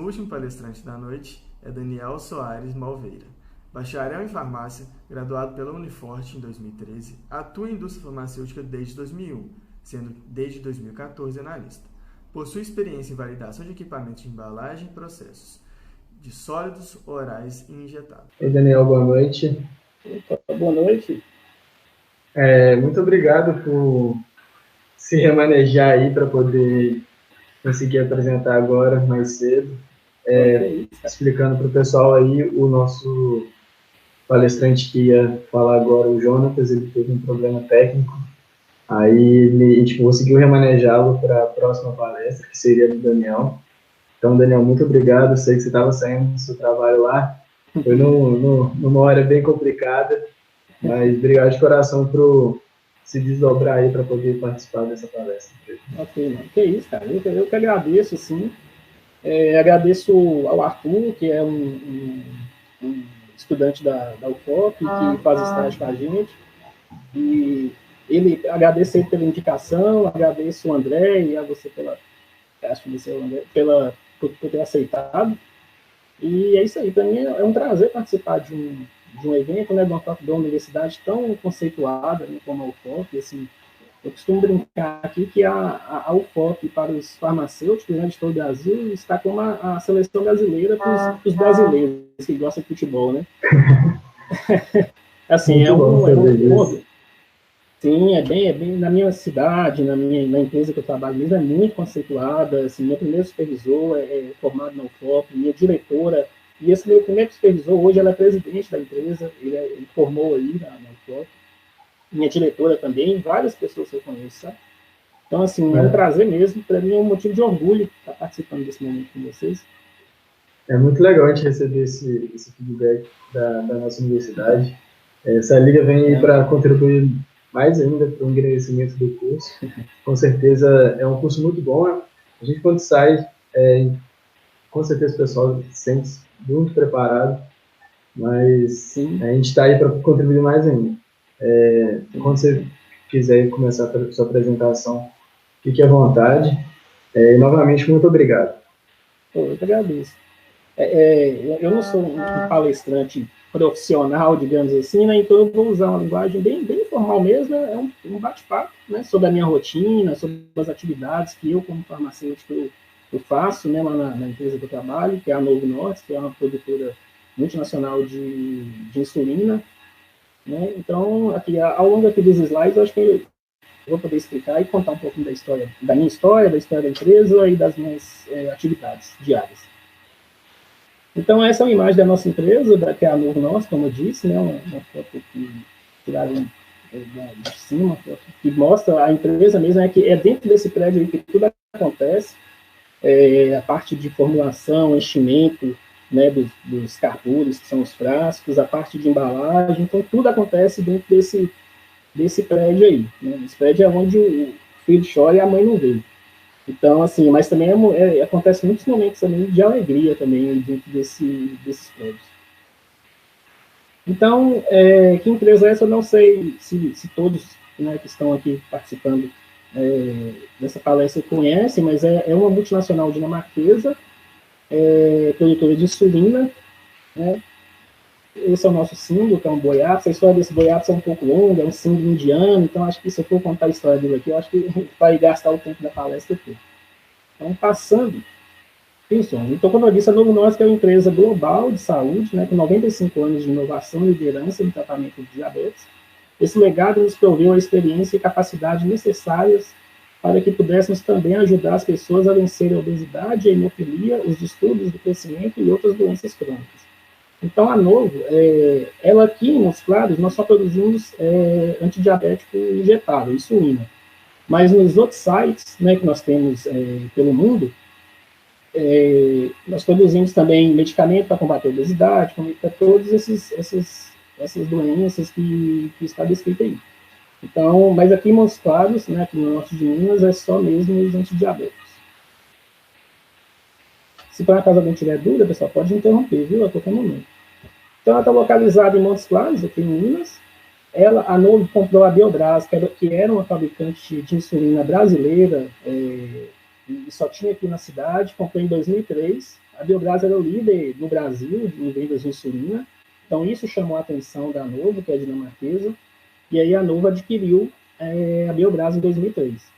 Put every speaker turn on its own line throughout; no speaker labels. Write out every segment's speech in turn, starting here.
último palestrante da noite é Daniel Soares Malveira. Bacharel em farmácia, graduado pela Uniforte em 2013, atua em indústria farmacêutica desde 2001, sendo desde 2014 analista. Possui experiência em validação de equipamentos de embalagem e processos de sólidos, orais e injetáveis.
Oi, Daniel, boa noite.
Boa noite.
Muito obrigado por se remanejar aí para poder conseguir apresentar agora mais cedo. Explicando para o pessoal aí, o nosso palestrante que ia falar agora, o Jonatas, ele teve um problema técnico, aí a gente conseguiu remanejá-lo para a próxima palestra, que seria do Daniel. Então, Daniel, muito obrigado, sei que você estava saindo do seu trabalho lá, foi numa hora bem complicada, mas obrigado de coração por se desdobrar aí para poder participar dessa palestra.
Ok, mano. Que isso, cara. Eu que agradeço, sim. Agradeço ao Arthur, que é um estudante da UFOP, que faz estágio com a gente. E agradeço ele pela indicação, agradeço o André e a você por ter aceitado. E é isso aí. Para mim é um prazer participar de um evento, né, de uma universidade tão conceituada, né, como a UFOP. Assim, eu costumo brincar aqui que a UFOP, para os farmacêuticos, né, de todo o Brasil, está como a seleção brasileira para os brasileiros que gostam de futebol, né? Assim, sim, é bem na minha cidade, na empresa que eu trabalho mesmo, é muito conceituada. Assim, meu primeiro supervisor é formado na UFOP, minha diretora, e esse meu primeiro supervisor, hoje, ela é presidente da empresa, ele formou aí na UFOP. Minha diretora também, várias pessoas que eu conheço, sabe? Então, assim, é um prazer mesmo, para mim é um motivo de orgulho estar participando desse momento com vocês.
É muito legal a gente receber esse feedback da nossa universidade. Essa liga vem aí para contribuir mais ainda para o engrandecimento do curso. Com certeza é um curso muito bom. A gente, quando sai, com certeza o pessoal se sente muito preparado, mas sim, a gente está aí para contribuir mais ainda. Quando você quiser começar a sua apresentação, fique à vontade. E, novamente, muito obrigado.
Eu que agradeço. Eu não sou um palestrante profissional, digamos assim, né? Então eu vou usar uma linguagem bem informal mesmo, é um bate-papo, né, sobre a minha rotina, sobre as atividades que eu, como farmacêutico, eu faço, né, lá na empresa que eu trabalho, que é a Novo Norte, que é uma produtora multinacional de insulina, né? Então, aqui, ao longo aqui dos slides, eu acho que eu vou poder explicar e contar um pouquinho da minha história, da história da empresa e das minhas atividades diárias. Então, essa é uma imagem da nossa empresa, que é a Novo Norte, como eu disse, né, uma foto que tiraram de cima, que mostra a empresa mesmo, que é dentro desse prédio aí que tudo acontece, a parte de formulação, enchimento, né, dos carburos, que são os frascos, a parte de embalagem, então tudo acontece dentro desse prédio aí. Né? Esse prédio é onde o filho chora e a mãe não vê. Então, assim, mas também acontece muitos momentos também de alegria também dentro desses prédios. Então, que empresa é essa? Eu não sei se todos, né, que estão aqui participando dessa palestra conhecem, mas é uma multinacional dinamarquesa, produtora de insulina, né? Esse é o nosso símbolo, que é um boiapso. A história desse boiapso é um pouco longa, é um símbolo indiano, então acho que se eu for contar a história dele aqui, eu acho que vai gastar o tempo da palestra aqui. Então, passando, então, como eu disse, a Novo Nordisk é uma empresa global de saúde, né, com 95 anos de inovação e liderança no tratamento de diabetes. Esse legado nos proveu a experiência e capacidade necessárias para que pudéssemos também ajudar as pessoas a vencerem a obesidade, a hemofilia, os distúrbios do crescimento e outras doenças crônicas. Então, a Novo, ela aqui em Montes Claros, nós só produzimos antidiabético injetável, insulina. Mas nos outros sites, né, que nós temos pelo mundo, nós produzimos também medicamento para combater a obesidade, para todas essas doenças que está descrito aí. Então, mas aqui em Montes Claros, né, aqui no norte de Minas, é só mesmo os antidiabéticos. Se por acaso alguém tiver dúvida, pessoal, pode interromper, viu, a qualquer momento. Então, ela está localizada em Montes Claros, aqui em Minas. A Novo comprou a Biobras, que era uma fabricante de insulina brasileira, e só tinha aqui na cidade, comprou em 2003, a Biogás era o líder no Brasil em vendas de insulina, então isso chamou a atenção da Novo, que é dinamarquesa, e aí a Novo adquiriu a Biogás em 2003.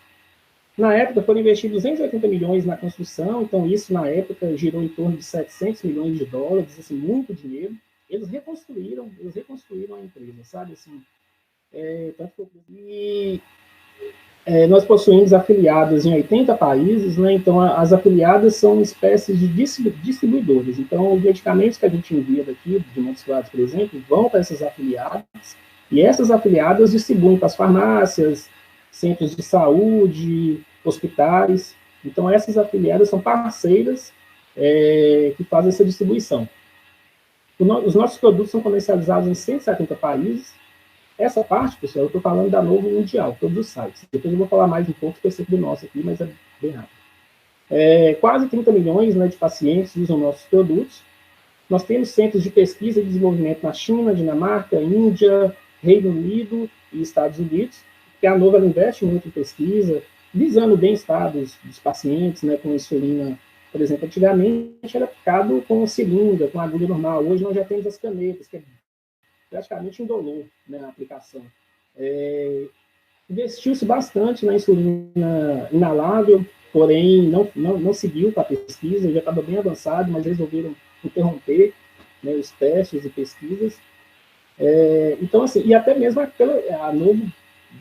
Na época, foram investidos 280 milhões na construção, então isso, na época, girou em torno de 700 milhões de dólares, assim, muito dinheiro. Eles reconstruíram a empresa, sabe? Assim, nós possuímos afiliados em 80 países, né? Então as afiliadas são espécies de distribuidores. Então, os medicamentos que a gente envia daqui, de Montes Claros, por exemplo, vão para essas afiliadas, e essas afiliadas distribuem para as farmácias, centros de saúde, hospitais. Então, essas afiliadas são parceiras que fazem essa distribuição. Os nossos produtos são comercializados em 170 países. Essa parte, pessoal, eu estou falando da Novo Mundial, todos os sites. Depois eu vou falar mais um pouco específico do nosso aqui, mas é bem rápido. Quase 30 milhões, né, de pacientes usam nossos produtos. Nós temos centros de pesquisa e desenvolvimento na China, Dinamarca, Índia, Reino Unido e Estados Unidos, que a Novo investe muito em pesquisa, visando o bem-estar dos pacientes, né, com insulina. Por exemplo, antigamente era aplicado com seringa, com agulha normal. Hoje nós já temos as canetas, que é praticamente indolor, né, a aplicação. Investiu-se bastante na insulina inalável, porém não seguiu com a pesquisa, já estava bem avançado, mas resolveram interromper, né, os testes e pesquisas. Então, assim, e até mesmo a Novo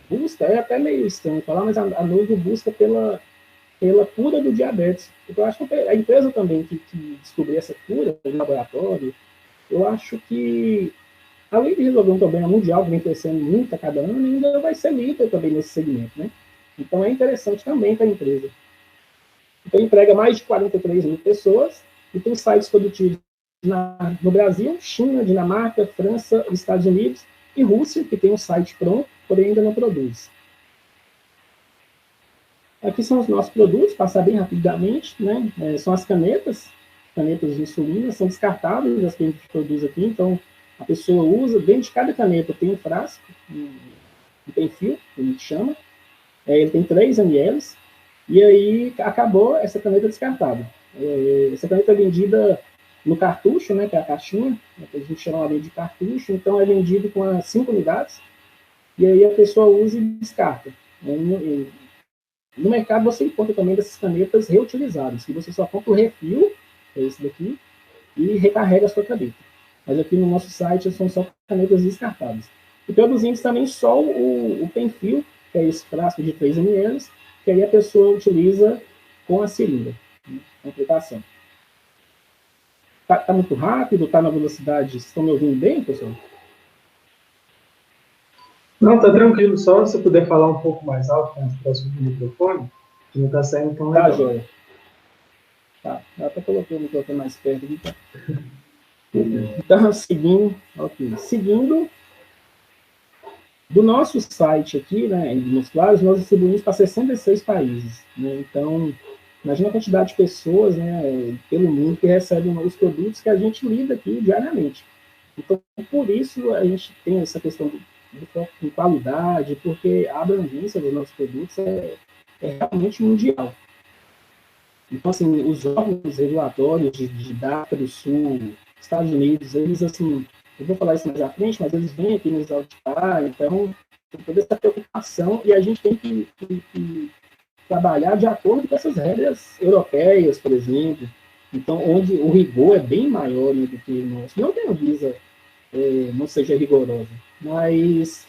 busca, é até meio estranho falar, mas a Novo busca pela cura do diabetes. Então, eu acho que a empresa também que descobriu essa cura no laboratório, eu acho que, além de resolver um problema mundial que vem crescendo muito a cada ano, ainda vai ser líder também nesse segmento, né? Então, é interessante também para a empresa. Então, emprega mais de 43 mil pessoas e tem sites produtivos no Brasil, China, Dinamarca, França, Estados Unidos e Rússia, que tem um site pronto, porém ainda não produz. Aqui são os nossos produtos, passar bem rapidamente, né? São as canetas de insulina, são descartáveis as que a gente produz aqui, então a pessoa usa, dentro de cada caneta tem um frasco, um Penfil, que a gente chama, ele tem 3 ml, e aí acabou essa caneta descartável. Essa caneta é vendida no cartucho, né, que é a caixinha, que a gente chama ali de cartucho, então é vendido com as 5 unidades, e aí a pessoa usa e descarta. No mercado você encontra também dessas canetas reutilizáveis, que você só compra o refil, é esse daqui, e recarrega a sua caneta. Mas aqui no nosso site são só canetas descartáveis. E produzimos também só o Penfil, que é esse frasco de 3 ml, que aí a pessoa utiliza com a seringa, a aplicação. Tá muito rápido? Tá na velocidade? Vocês estão me ouvindo bem, pessoal?
Não, tá tranquilo. Só se você puder falar um pouco mais alto, mais próximo do microfone, que não tá saindo tão legal.
Tá, joia. Tá, eu até coloquei o microfone mais perto aqui, tá? Então, seguindo do nosso site aqui, né, em Montes Claros, nós distribuímos para 66 países, né? Então, imagina a quantidade de pessoas, né, pelo mundo que recebem os produtos que a gente lida aqui diariamente. Então, por isso a gente tem essa questão do foco em qualidade, porque a abrangência dos nossos produtos é realmente mundial. Então, assim, os órgãos regulatórios da África do Sul, Estados Unidos, eles, assim, eu vou falar isso mais à frente, mas eles vêm aqui nos auditar, então, tem toda essa preocupação, e a gente tem que trabalhar de acordo com essas regras europeias, por exemplo, então, onde o rigor é bem maior, né, do que o nosso. Não que a Anvisa não seja rigorosa, mas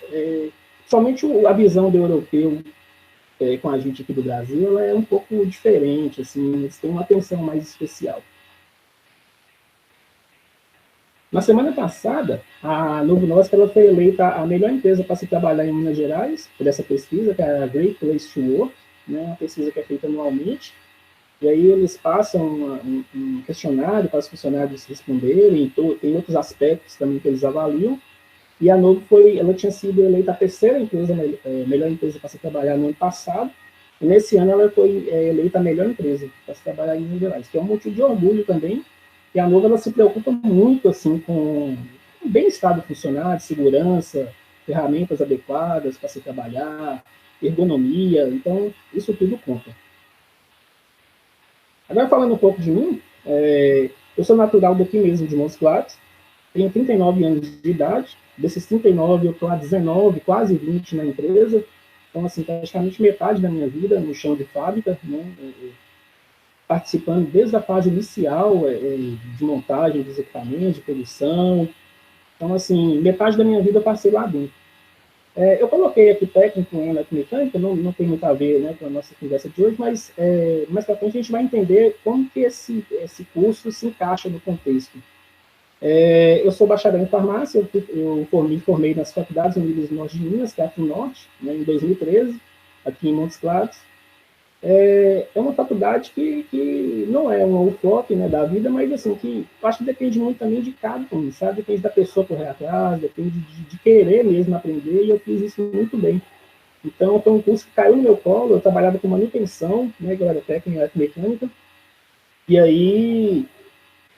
somente a visão do europeu com a gente aqui do Brasil, ela é um pouco diferente, assim, eles têm uma atenção mais especial. Na semana passada, a Novo Norte ela foi eleita a melhor empresa para se trabalhar em Minas Gerais, por essa pesquisa, que é a Great Place to Work, né, uma pesquisa que é feita anualmente, e aí eles passam um questionário para os funcionários responderem, tem outros aspectos também que eles avaliam, e a Novo ela tinha sido eleita a terceira empresa, melhor empresa para se trabalhar no ano passado, e nesse ano ela foi eleita a melhor empresa para se trabalhar em Minas Gerais, que é um motivo de orgulho também, e a Novo ela se preocupa muito assim, com o bem-estar do funcionário, segurança, ferramentas adequadas para se trabalhar, ergonomia, então isso tudo conta. Agora, falando um pouco de mim, Eu sou natural daqui mesmo, de Montes Claros, tenho 39 anos de idade, desses 39 eu estou há 19, quase 20 na empresa, então, assim, praticamente metade da minha vida no chão de fábrica, né, participando desde a fase inicial de montagem dos equipamentos, de produção. Então, assim, metade da minha vida eu passei lá dentro. Eu coloquei aqui técnico em eletromecânica, não tem muito a ver, né, com a nossa conversa de hoje, mas mais para frente a gente vai entender como que esse curso se encaixa no contexto. Eu sou bacharel em farmácia, eu formei nas Faculdades Unidas do Norte de Minas, que é a FUNORTE, né, em 2013, aqui em Montes Claros. É uma faculdade que não é uma UFOP, né, da vida, mas assim, que eu acho que depende muito também de cada um, sabe? Depende da pessoa correr atrás, depende de querer mesmo aprender, e eu fiz isso muito bem. Então, foi um curso que caiu no meu colo, eu trabalhava com manutenção, né, que eu era técnico em eletromecânica, e aí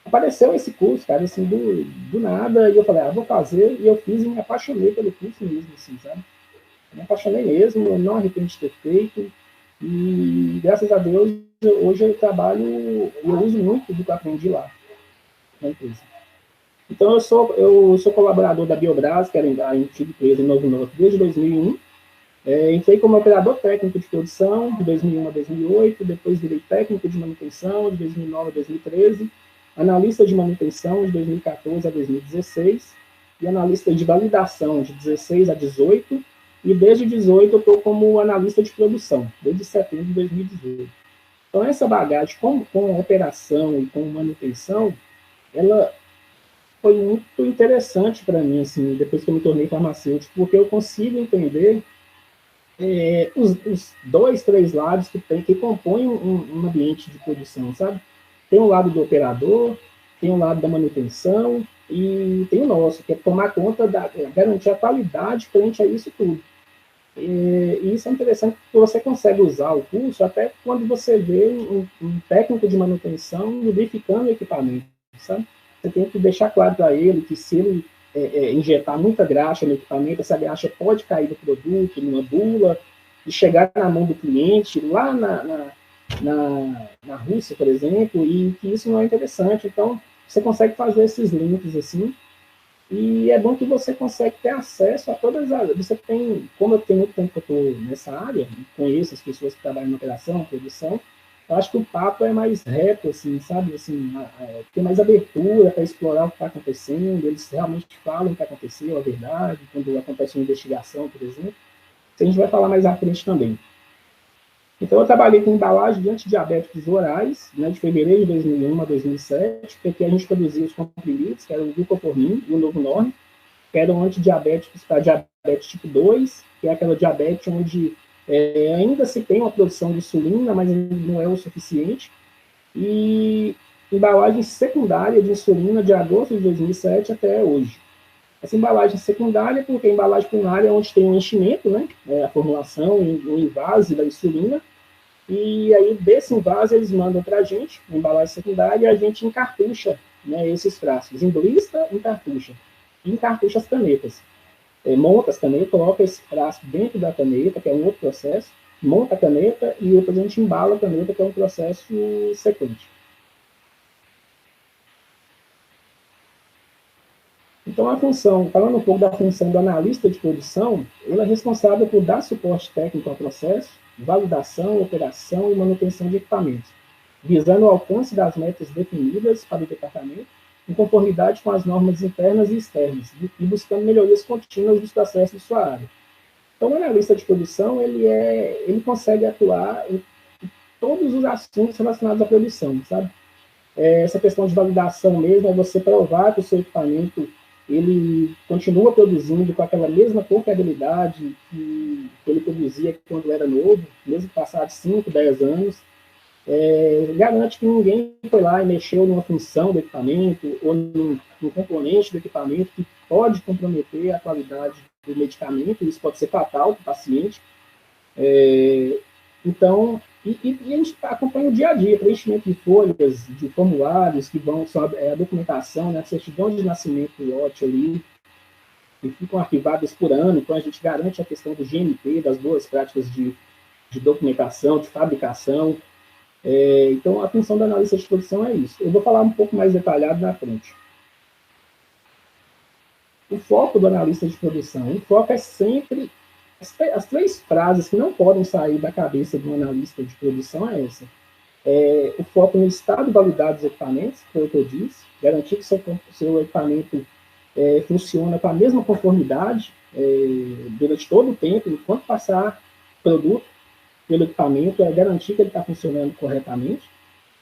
apareceu esse curso, cara, assim, do nada, e eu falei, vou fazer, e eu fiz e me apaixonei pelo curso mesmo, assim, sabe? Me apaixonei mesmo, eu não arrependo de ter feito, e graças a Deus, hoje eu trabalho, eu uso muito do que eu aprendi lá, na empresa. Então, eu sou colaborador da Biobras, que era a antiga empresa em Novo Norte, desde 2001. Entrei como operador técnico de produção, de 2001 a 2008, depois virei técnico de manutenção, de 2009 a 2013, analista de manutenção, de 2014 a 2016, e analista de validação, de 16 a 18, e desde 18 eu estou como analista de produção, desde setembro de 2018. Então, essa bagagem com operação e com manutenção, ela foi muito interessante para mim, assim, depois que eu me tornei farmacêutico, porque eu consigo entender os dois, três lados que compõem um ambiente de produção, sabe? Tem o lado do operador, tem o lado da manutenção e tem o nosso, que é tomar conta garantir a qualidade frente a isso tudo. E isso é interessante porque você consegue usar o curso até quando você vê um técnico de manutenção lubrificando o equipamento, sabe? Você tem que deixar claro para ele que se ele injetar muita graxa no equipamento, essa graxa pode cair do produto, numa bula, e chegar na mão do cliente, lá na Rússia, por exemplo, e que isso não é interessante. Então, você consegue fazer esses links assim, e é bom que você consegue ter acesso a todas as... Você tem, como eu tenho muito tempo que eu estou nessa área, conheço as pessoas que trabalham na operação, produção, eu acho que o papo é mais reto, assim, sabe? Assim, tem mais abertura para explorar o que está acontecendo, eles realmente falam o que aconteceu, a verdade, quando acontece uma investigação, por exemplo. Isso a gente vai falar mais à frente também. Então, eu trabalhei com embalagem de antidiabéticos orais, né, de fevereiro de 2001 a 2007, porque a gente produzia os comprimidos, que eram o Glucoformin e o Novo Norte, que eram antidiabéticos para diabetes tipo 2, que é aquela diabetes onde ainda se tem uma produção de insulina, mas não é o suficiente, e embalagem secundária de insulina de agosto de 2007 até hoje. Essa embalagem secundária, porque a embalagem primária é onde tem um enchimento, né, a formulação, o invase da insulina, e aí desse invase eles mandam para a gente, a embalagem secundária, e a gente encartucha, né, esses frascos, em blister, encartucha, e encartucha as canetas. Monta as canetas, coloca esse frasco dentro da caneta, que é um outro processo, monta a caneta e depois a gente embala a caneta, que é um processo sequente. Então, falando um pouco da função do analista de produção, ele é responsável por dar suporte técnico ao processo, validação, operação e manutenção de equipamentos, visando o alcance das metas definidas para o departamento, em conformidade com as normas internas e externas, e buscando melhorias contínuas dos processos de sua área. Então, o analista de produção, ele consegue atuar em todos os assuntos relacionados à produção, sabe? Essa questão de validação mesmo é você provar que o seu equipamento ele continua produzindo com aquela mesma confiabilidade que ele produzia quando era novo, mesmo passados 5, 10 anos. Garante que ninguém foi lá e mexeu numa função do equipamento ou num componente do equipamento que pode comprometer a qualidade do medicamento, isso pode ser fatal para o paciente. Então, e a gente acompanha o dia a dia, preenchimento de folhas, de formulários que vão sobre a documentação, né, a certidão de nascimento do lote ali, que ficam arquivadas por ano, então a gente garante a questão do GMP, das boas práticas de documentação, de fabricação. Então, a função do analista de produção é isso. Eu vou falar um pouco mais detalhado na frente. O foco do analista de produção, o foco é sempre... As 3 frases que não podem sair da cabeça do analista de produção é essa. O foco no estado e validade dos equipamentos, foi o que eu disse, garantir que seu equipamento funciona com a mesma conformidade durante todo o tempo, enquanto passar produto pelo equipamento, garantir que ele está funcionando corretamente.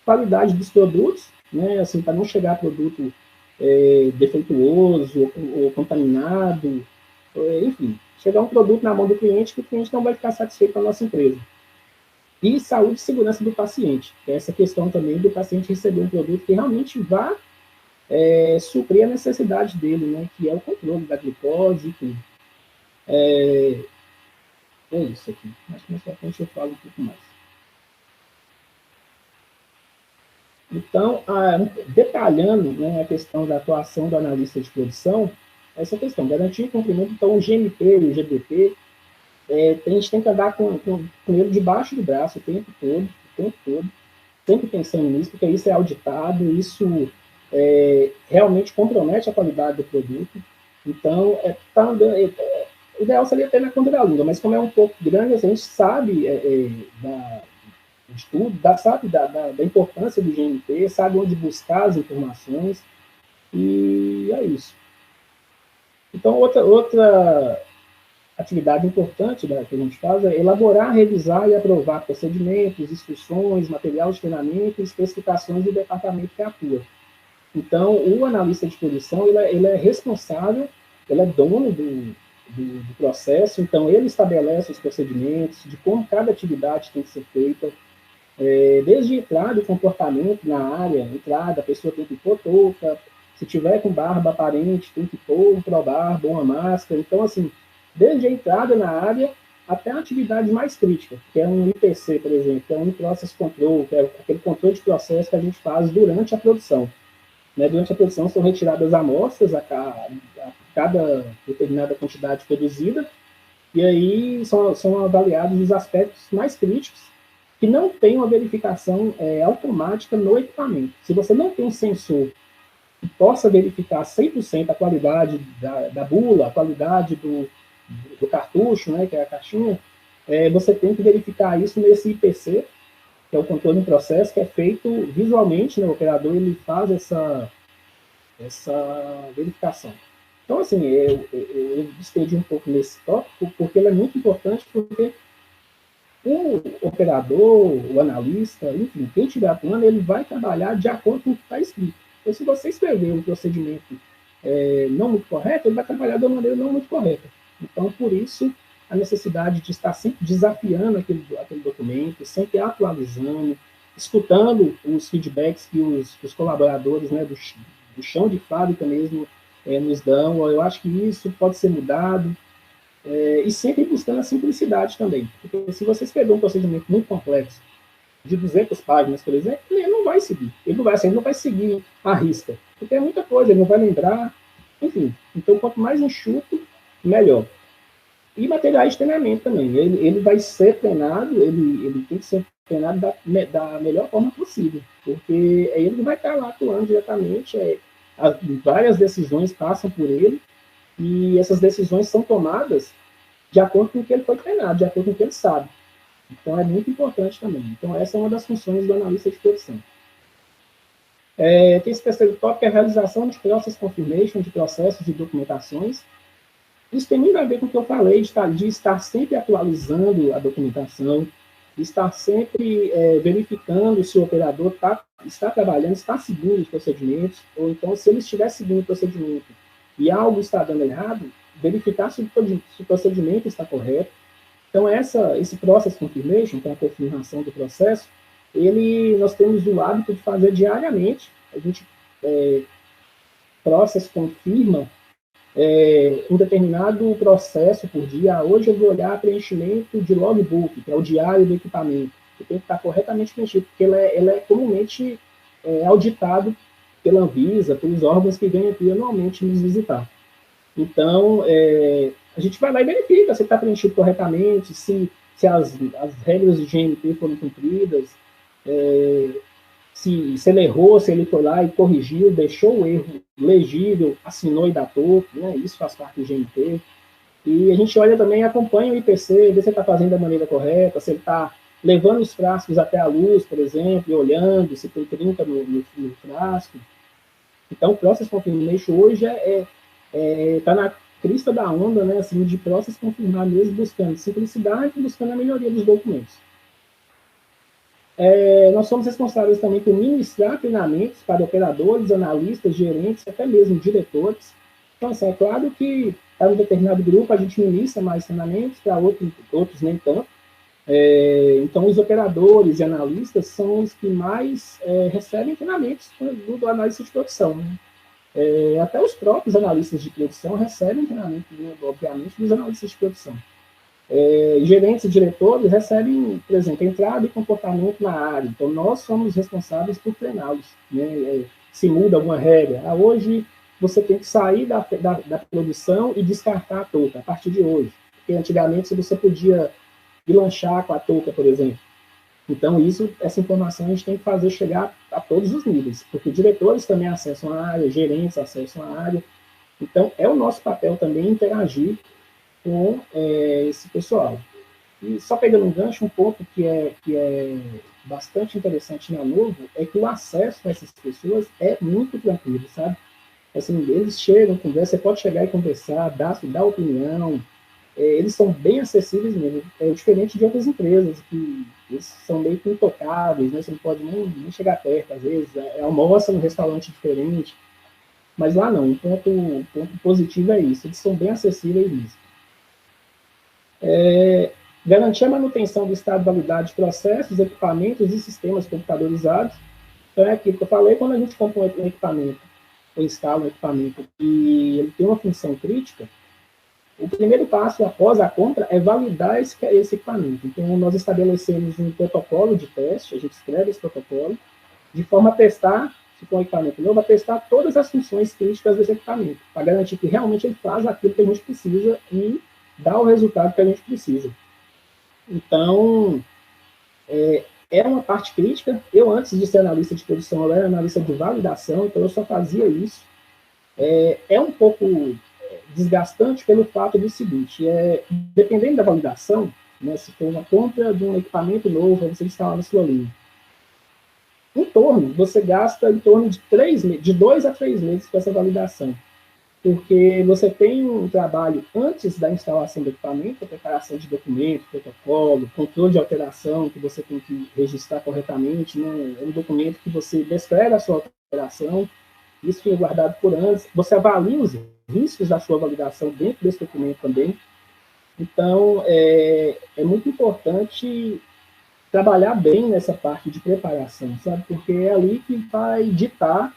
Qualidade dos produtos, né, assim, para não chegar produto defeituoso ou contaminado, enfim, chegar um produto na mão do cliente que o cliente não vai ficar satisfeito com a nossa empresa. E saúde e segurança do paciente, que é essa questão também do paciente receber um produto que realmente vá suprir a necessidade dele, né, que é o controle da glicose e tudo. É isso aqui. Acho que mais pra frente eu falo um pouco mais. Então, detalhando, né, a questão da atuação do analista de produção, essa questão, garantir o cumprimento, então, o GMP e o GDP, a gente tem que andar com ele debaixo do braço o tempo todo, sempre pensando nisso, porque isso é auditado, isso realmente compromete a qualidade do produto. Então, o ideal seria ter na conta da Lula, mas como é um pouco grande, a gente sabe de tudo, sabe da importância do GMP, sabe onde buscar as informações, e é isso. Então, outra atividade importante que a gente faz é elaborar, revisar e aprovar procedimentos, instruções, material de treinamento e especificações do departamento que atua. Então, o analista de produção, ele é responsável, ele é dono do processo, então ele estabelece os procedimentos de como cada atividade tem que ser feita, desde entrada e comportamento na área, entrada, a pessoa tem que pôr touca, se tiver com barba aparente, tem que pôr um pró-barba, uma máscara. Então, assim, desde a entrada na área até a atividade mais crítica, que é um IPC, por exemplo, que é um Process Control, que é aquele controle de processo que a gente faz durante a produção. Né? Durante a produção são retiradas amostras a cada determinada quantidade produzida, e aí são avaliados os aspectos mais críticos, que não tem uma verificação automática no equipamento. Se você não tem um sensor que possa verificar 100% a qualidade da bula, a qualidade do cartucho, né, que é a caixinha, você tem que verificar isso nesse IPC, que é o controle em processo, que é feito visualmente, né, o operador ele faz essa verificação. Então, assim, eu estedi um pouco nesse tópico, porque ele é muito importante, porque o operador, o analista, enfim, quem estiver atuando, ele vai trabalhar de acordo com o que está escrito. Então, se você escrever um procedimento não muito correto, ele vai trabalhar de uma maneira não muito correta. Então, por isso, a necessidade de estar sempre desafiando aquele documento, sempre atualizando, escutando os feedbacks que os colaboradores, né, do chão de fábrica mesmo nos dão. Eu acho que isso pode ser mudado, e sempre buscando a simplicidade também. Porque se você escrever um procedimento muito complexo, de 200 páginas, por exemplo, ele não vai seguir. Ele não vai seguir à risca. Porque é muita coisa, ele não vai lembrar. Enfim, então quanto mais enxuto, melhor. E materiais de treinamento também. Ele vai ser treinado, ele tem que ser treinado da melhor forma possível. Porque ele vai estar lá atuando diretamente, várias decisões passam por ele, e essas decisões são tomadas de acordo com o que ele foi treinado, de acordo com o que ele sabe. Então, é muito importante também. Então, essa é uma das funções do analista de produção. Tem esse terceiro tópico, que é a realização de process confirmation, de processos e documentações. Isso tem muito a ver com o que eu falei, de estar sempre atualizando a documentação, de estar sempre verificando se o operador está trabalhando, está seguindo os procedimentos, ou então, se ele estiver seguindo o procedimento e algo está dando errado, verificar se o procedimento está correto. Então, esse process confirmation, que é a confirmação do processo, nós temos o hábito de fazer diariamente. A gente process confirma um determinado processo por dia. Hoje eu vou olhar preenchimento de logbook, que é o diário do equipamento, que tem que estar corretamente preenchido, porque ele é comumente auditado pela Anvisa, pelos órgãos que vêm aqui anualmente nos visitar. Então, a gente vai lá e verifica se está preenchido corretamente, se as regras de GMP foram cumpridas. se ele errou, se ele foi lá e corrigiu, deixou o erro legível, assinou e datou, né? Isso faz parte do GMT. E a gente olha também, acompanha o IPC, vê se ele está fazendo da maneira correta, se ele está levando os frascos até a luz, por exemplo, e olhando se tem trinca no frasco. Então, o Process Confirmation hoje está na crista da onda, né, assim, de Process Confirmar mesmo, buscando simplicidade e buscando a melhoria dos documentos. Nós somos responsáveis também por ministrar treinamentos para operadores, analistas, gerentes, até mesmo diretores. Então, assim, é claro que para um determinado grupo a gente ministra mais treinamentos, para outros nem tanto. Então, os operadores e analistas são os que mais recebem treinamentos do analista de produção. Né? Até os próprios analistas de produção recebem treinamento, obviamente, dos analistas de produção. Gerentes e diretores recebem, por exemplo, entrada e comportamento na área. Então, nós somos responsáveis por treiná-los. Né? Se muda alguma regra. Hoje, você tem que sair da produção e descartar a touca, a partir de hoje. Porque antigamente você podia ir lanchar com a touca, por exemplo. Então, essa informação a gente tem que fazer chegar a todos os níveis, porque diretores também acessam a área, gerentes acessam a área. Então, é o nosso papel também interagir com esse pessoal. E só pegando um gancho, um ponto que é bastante interessante na Novo é que o acesso a essas pessoas é muito tranquilo, sabe? Assim, eles chegam, conversam, você pode chegar e conversar, dar opinião, eles são bem acessíveis mesmo, diferente de outras empresas, que eles são meio que intocáveis, né? Você não pode nem chegar perto, às vezes, almoça num restaurante diferente, mas lá não, o ponto positivo é isso, eles são bem acessíveis mesmo. Garantir a manutenção do estado de validade de processos, equipamentos e sistemas computadorizados. Então, é aquilo que eu falei, quando a gente compra um equipamento, ou instala um equipamento e ele tem uma função crítica, o primeiro passo após a compra é validar esse equipamento. Então, nós estabelecemos um protocolo de teste, a gente escreve esse protocolo, de forma a testar, se for um equipamento novo, a testar todas as funções críticas desse equipamento, para garantir que realmente ele faz aquilo que a gente precisa e dá o resultado que a gente precisa. Então, é uma parte crítica. Eu, antes de ser analista de produção, eu era analista de validação, então eu só fazia isso. É um pouco desgastante pelo fato do seguinte, dependendo da validação, né, se for uma compra de um equipamento novo, você instalar na sua linha, você gasta em torno de 2 a 3 meses com essa validação. Porque você tem um trabalho antes da instalação do equipamento, a preparação de documento, protocolo, controle de alteração, que você tem que registrar corretamente, né? É um documento que você descreve a sua alteração, isso fica guardado por anos, você avalia os riscos da sua validação dentro desse documento também. Então, é muito importante trabalhar bem nessa parte de preparação, sabe? Porque é ali que vai ditar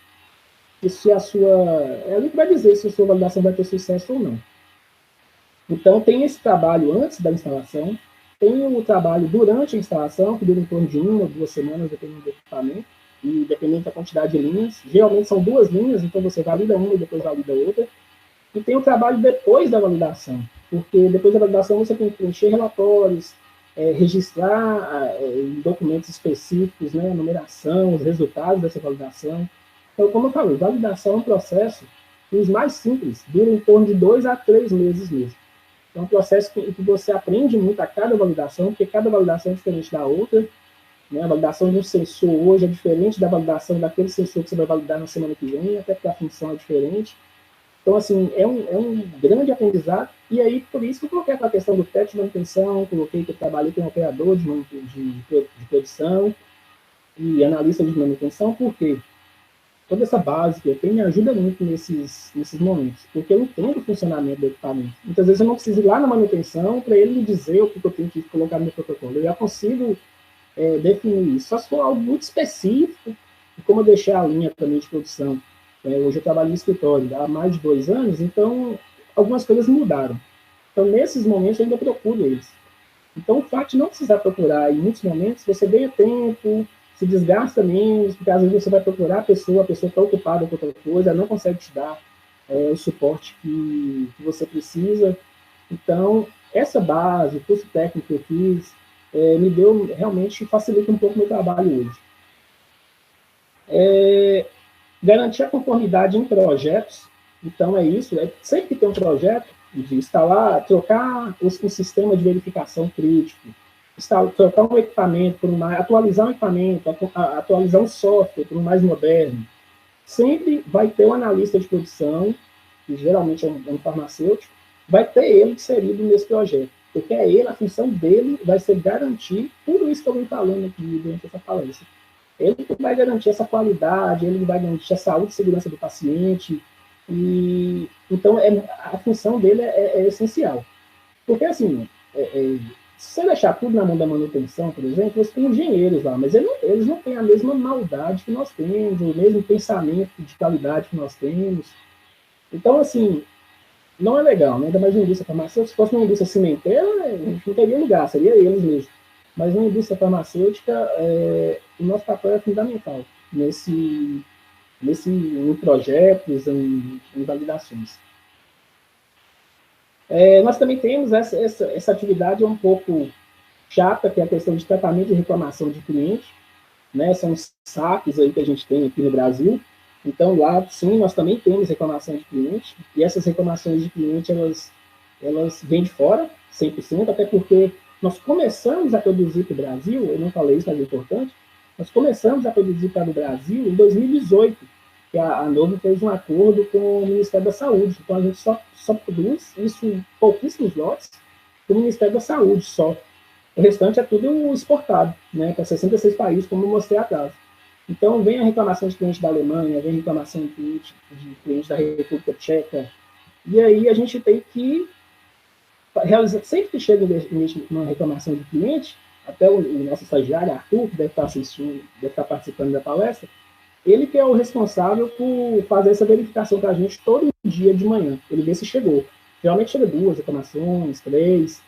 se é ali que vai dizer se a sua validação vai ter sucesso ou não. Então, tem esse trabalho antes da instalação, tem o trabalho durante a instalação, que dura em torno de 1 ou 2 semanas, dependendo do equipamento, e dependendo da quantidade de linhas. Geralmente são 2 linhas, então você valida uma e depois valida outra. E tem o trabalho depois da validação, porque depois da validação você tem que preencher relatórios, registrar em documentos específicos, né, a numeração, os resultados dessa validação. Então, como eu falei, validação é um processo que os mais simples duram em torno de 2 a 3 meses mesmo. É um processo que você aprende muito a cada validação, porque cada validação é diferente da outra. Né? A validação de um sensor hoje é diferente da validação daquele sensor que você vai validar na semana que vem, até porque a função é diferente. Então, assim, é um grande aprendizado. E aí, por isso que eu coloquei a questão do teste de manutenção, coloquei que eu trabalhei com operador de produção e analista de manutenção, por quê? Toda essa base que eu tenho me ajuda muito nesses momentos, porque eu entendo o funcionamento do equipamento. Muitas vezes eu não preciso ir lá na manutenção para ele me dizer o que eu tenho que colocar no meu protocolo. Eu já consigo definir isso. Só se for algo muito específico, como eu deixei a linha também de produção. Hoje eu trabalho no escritório há mais de 2 anos, então algumas coisas mudaram. Então, nesses momentos, eu ainda procuro eles. Então, o fato de não precisar procurar em muitos momentos, você ganha tempo, se desgasta menos, porque às vezes você vai procurar a pessoa está ocupada com outra coisa, ela não consegue te dar o suporte que você precisa. Então, essa base, o curso técnico que eu fiz, me deu, realmente, facilita um pouco o meu trabalho hoje. Garantir a conformidade em projetos, então é isso, sempre que tem um projeto, de instalar, trocar o sistema de verificação crítico, trocar um equipamento por atualizar um equipamento, atualizar um software por um mais moderno, sempre vai ter um analista de produção, que geralmente é um farmacêutico, vai ter ele inserido nesse projeto, porque a função dele vai ser garantir tudo isso que eu venho falando aqui durante essa palestra. Ele vai garantir essa qualidade, ele vai garantir a saúde e segurança do paciente, e então a função dele é essencial. Porque, assim, se você deixar tudo na mão da manutenção, por exemplo, você tem engenheiros lá, mas eles não têm a mesma maldade que nós temos, o mesmo pensamento de qualidade que nós temos. Então, assim, não é legal, né? Ainda mais na indústria farmacêutica. Se fosse uma indústria cimenteira, a gente não teria lugar, seria eles mesmo. Mas na indústria farmacêutica, o nosso papel é fundamental em projetos, em validações. Nós também temos essa atividade um pouco chata, que é a questão de tratamento e reclamação de cliente, né? São os saques aí que a gente tem aqui no Brasil. Então, lá, sim, nós também temos reclamação de cliente, e essas reclamações de cliente, elas vêm de fora, 100%, até porque nós começamos a produzir para o Brasil, eu não falei isso, mas é importante, nós começamos a produzir para o Brasil em 2018, que a Novo fez um acordo com o Ministério da Saúde. Então, a gente só produz isso em pouquíssimos lotes para o Ministério da Saúde só. O restante é tudo exportado, né, para 66 países, como eu mostrei atrás. Então, vem a reclamação de cliente da Alemanha, vem a reclamação de cliente da República Tcheca, e aí a gente tem que realizar, sempre que chega uma reclamação de cliente, até o nosso estagiário, Arthur, que deve estar assistindo, deve estar participando da palestra, ele que é o responsável por fazer essa verificação para a gente todo dia de manhã. Ele vê se chegou. Geralmente chega 2 reclamações, 3,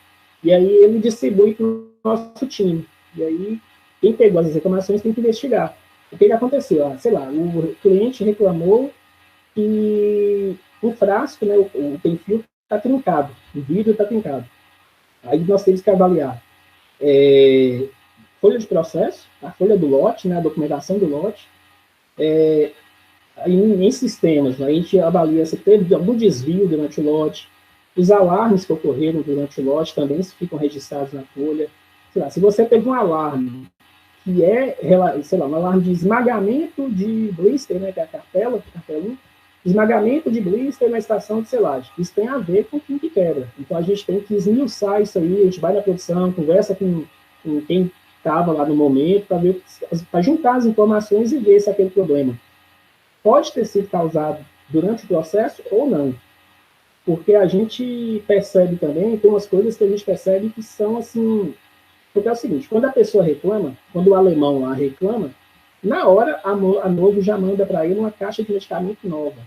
e aí ele distribui para o nosso time. E aí, quem pegou as reclamações tem que investigar. O que aconteceu? Sei lá, o cliente reclamou que o frasco, né, o tem-fio está trincado, o vidro está trincado. Aí nós temos que avaliar folha de processo, a folha do lote, né, a documentação do lote. Em sistemas, né, a gente avalia se teve algum desvio durante o lote, os alarmes que ocorreram durante o lote também ficam registrados na folha. Sei lá, se você teve um alarme que sei lá, um alarme de esmagamento de blister, né, que é a cartela 1, esmagamento de blister na estação de selagem. Isso tem a ver com o que quebra. Então, a gente tem que esmiuçar isso aí, a gente vai na produção, conversa com quem estava lá no momento, para juntar as informações e ver se aquele problema pode ter sido causado durante o processo ou não. Porque a gente percebe também, tem umas coisas que a gente percebe que são assim. Porque é o seguinte, quando a pessoa reclama, quando o alemão lá reclama, na hora a Novo já manda para ele uma caixa de medicamento nova.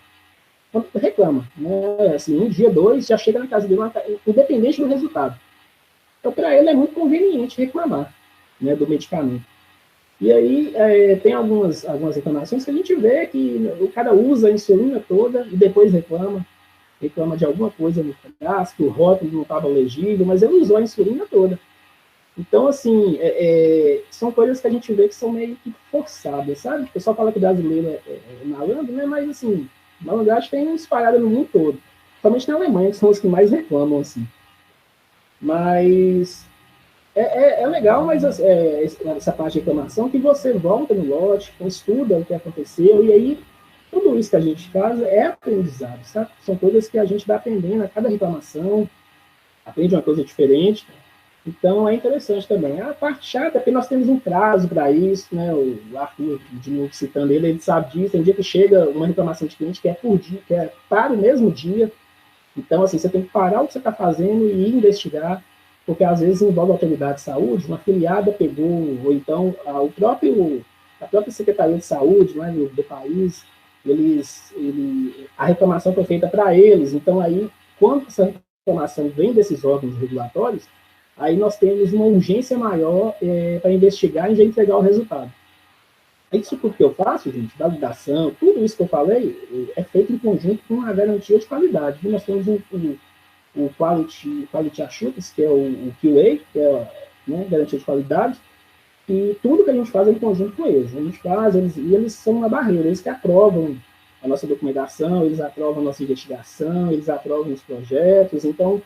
Quando reclama, né? Assim, um dia, 2, já chega na casa dele, independente do resultado. Então, para ele é muito conveniente reclamar, né, do medicamento. E aí tem algumas reclamações que a gente vê que o cara usa a insulina toda e depois reclama de alguma coisa no cadastro, que o rótulo não estava legível, mas ele usou a insulina toda. Então, assim, são coisas que a gente vê que são meio que forçadas, sabe? O pessoal fala que o brasileiro é malandro, né? Mas, assim, malandragem tem espalhada no mundo todo. Principalmente na Alemanha, que são os que mais reclamam, assim. Mas é legal, mas essa parte de reclamação, que você volta no lote, estuda o que aconteceu, e aí tudo isso que a gente faz é aprendizado, sabe? São coisas que a gente vai aprendendo a cada reclamação, aprende uma coisa diferente. Então, é interessante também. A parte chata é que nós temos um prazo para isso, né? O Arthur, de novo citando ele sabe disso. Tem dia que chega uma reclamação de cliente que é por dia, que é para o mesmo dia. Então, assim, você tem que parar o que você está fazendo e investigar, porque às vezes envolve a autoridade de saúde, uma afiliada pegou, ou então a própria Secretaria de Saúde, né, do país, a reclamação foi feita para eles. Então, aí, quando essa reclamação vem desses órgãos regulatórios, aí nós temos uma urgência maior para investigar e já entregar o resultado. Isso tudo que eu faço, gente, validação, tudo isso que eu falei, é feito em conjunto com a garantia de qualidade. E nós temos o Quality Assurance, que é o QA, que é né, garantia de qualidade, e tudo que a gente faz é em conjunto com eles. A gente faz, eles são uma barreira, eles que aprovam a nossa documentação, eles aprovam a nossa investigação, eles aprovam os projetos. Então,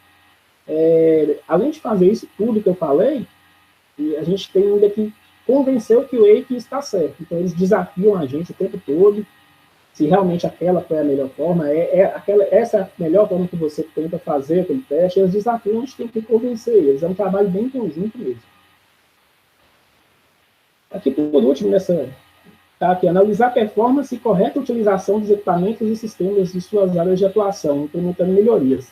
além de fazer isso tudo que eu falei, a gente tem ainda que convencer o QA que está certo. Então, eles desafiam a gente o tempo todo, se realmente aquela foi a melhor forma, essa é a melhor forma que você tenta fazer aquele teste, eles desafiam, a gente tem que convencer eles. É um trabalho bem conjunto mesmo. Aqui, por último, tá aqui, analisar a performance e correta utilização dos equipamentos e sistemas de suas áreas de atuação, implementando melhorias.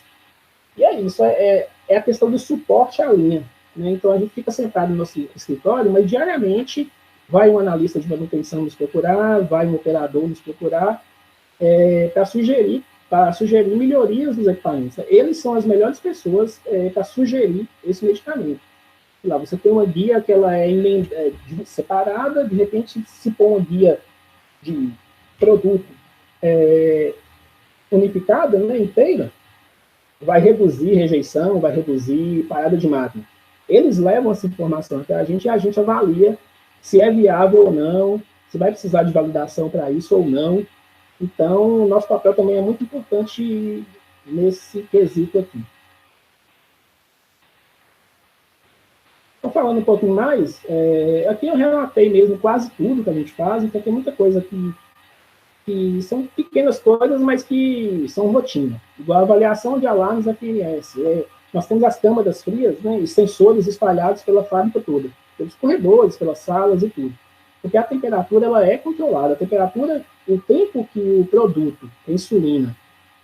E é isso, é a questão do suporte à linha, né? Então, a gente fica sentado no nosso escritório, mas diariamente vai um analista de manutenção nos procurar, vai um operador nos procurar, para sugerir melhorias dos equipamentos. Eles são as melhores pessoas para sugerir esse medicamento. Lá, você tem uma guia que ela é separada, de repente, se pôr uma guia de produto unificada, né, inteira, vai reduzir rejeição, vai reduzir parada de máquina. Eles levam essa informação até a gente e a gente avalia se é viável ou não, se vai precisar de validação para isso ou não. Então, o nosso papel também é muito importante nesse quesito aqui. Então, falando um pouquinho mais, aqui eu relatei mesmo quase tudo que a gente faz, então tem muita coisa que são pequenas coisas, mas que são rotina. Igual a avaliação de alarmes FMS. Nós temos as câmaras frias, né, e sensores espalhados pela fábrica toda, pelos corredores, pelas salas e tudo. Porque a temperatura ela é controlada. A temperatura, o tempo que o produto, a insulina,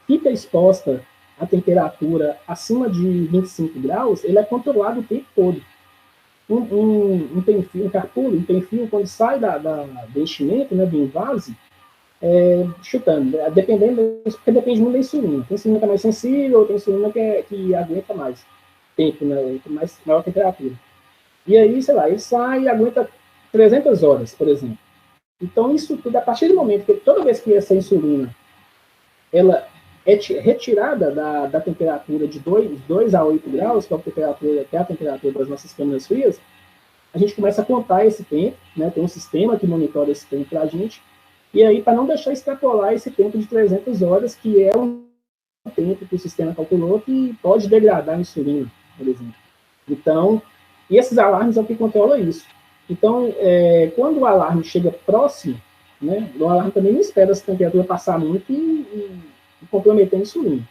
fica exposta à temperatura acima de 25 graus, ele é controlado o tempo todo. Um carpulho, um penfio, quando sai do enchimento, né, do invase, chutando, dependendo, porque depende muito da insulina. Tem insulina que é mais sensível, tem insulina que aguenta mais tempo, né, maior temperatura. E aí, sei lá, ele sai e aguenta 300 horas, por exemplo. Então, isso tudo, a partir do momento que toda vez que essa insulina ela é retirada da temperatura de 2 a 8 graus, que é a temperatura das nossas câmeras frias, a gente começa a contar esse tempo, né? Tem um sistema que monitora esse tempo para a gente, e aí, para não deixar extrapolar esse tempo de 300 horas, que é um tempo que o sistema calculou que pode degradar a insulina, por exemplo. Então, e esses alarmes é o que controla isso. Então, quando o alarme chega próximo, né, o alarme também não espera essa temperatura passar muito e comprometer a insulina.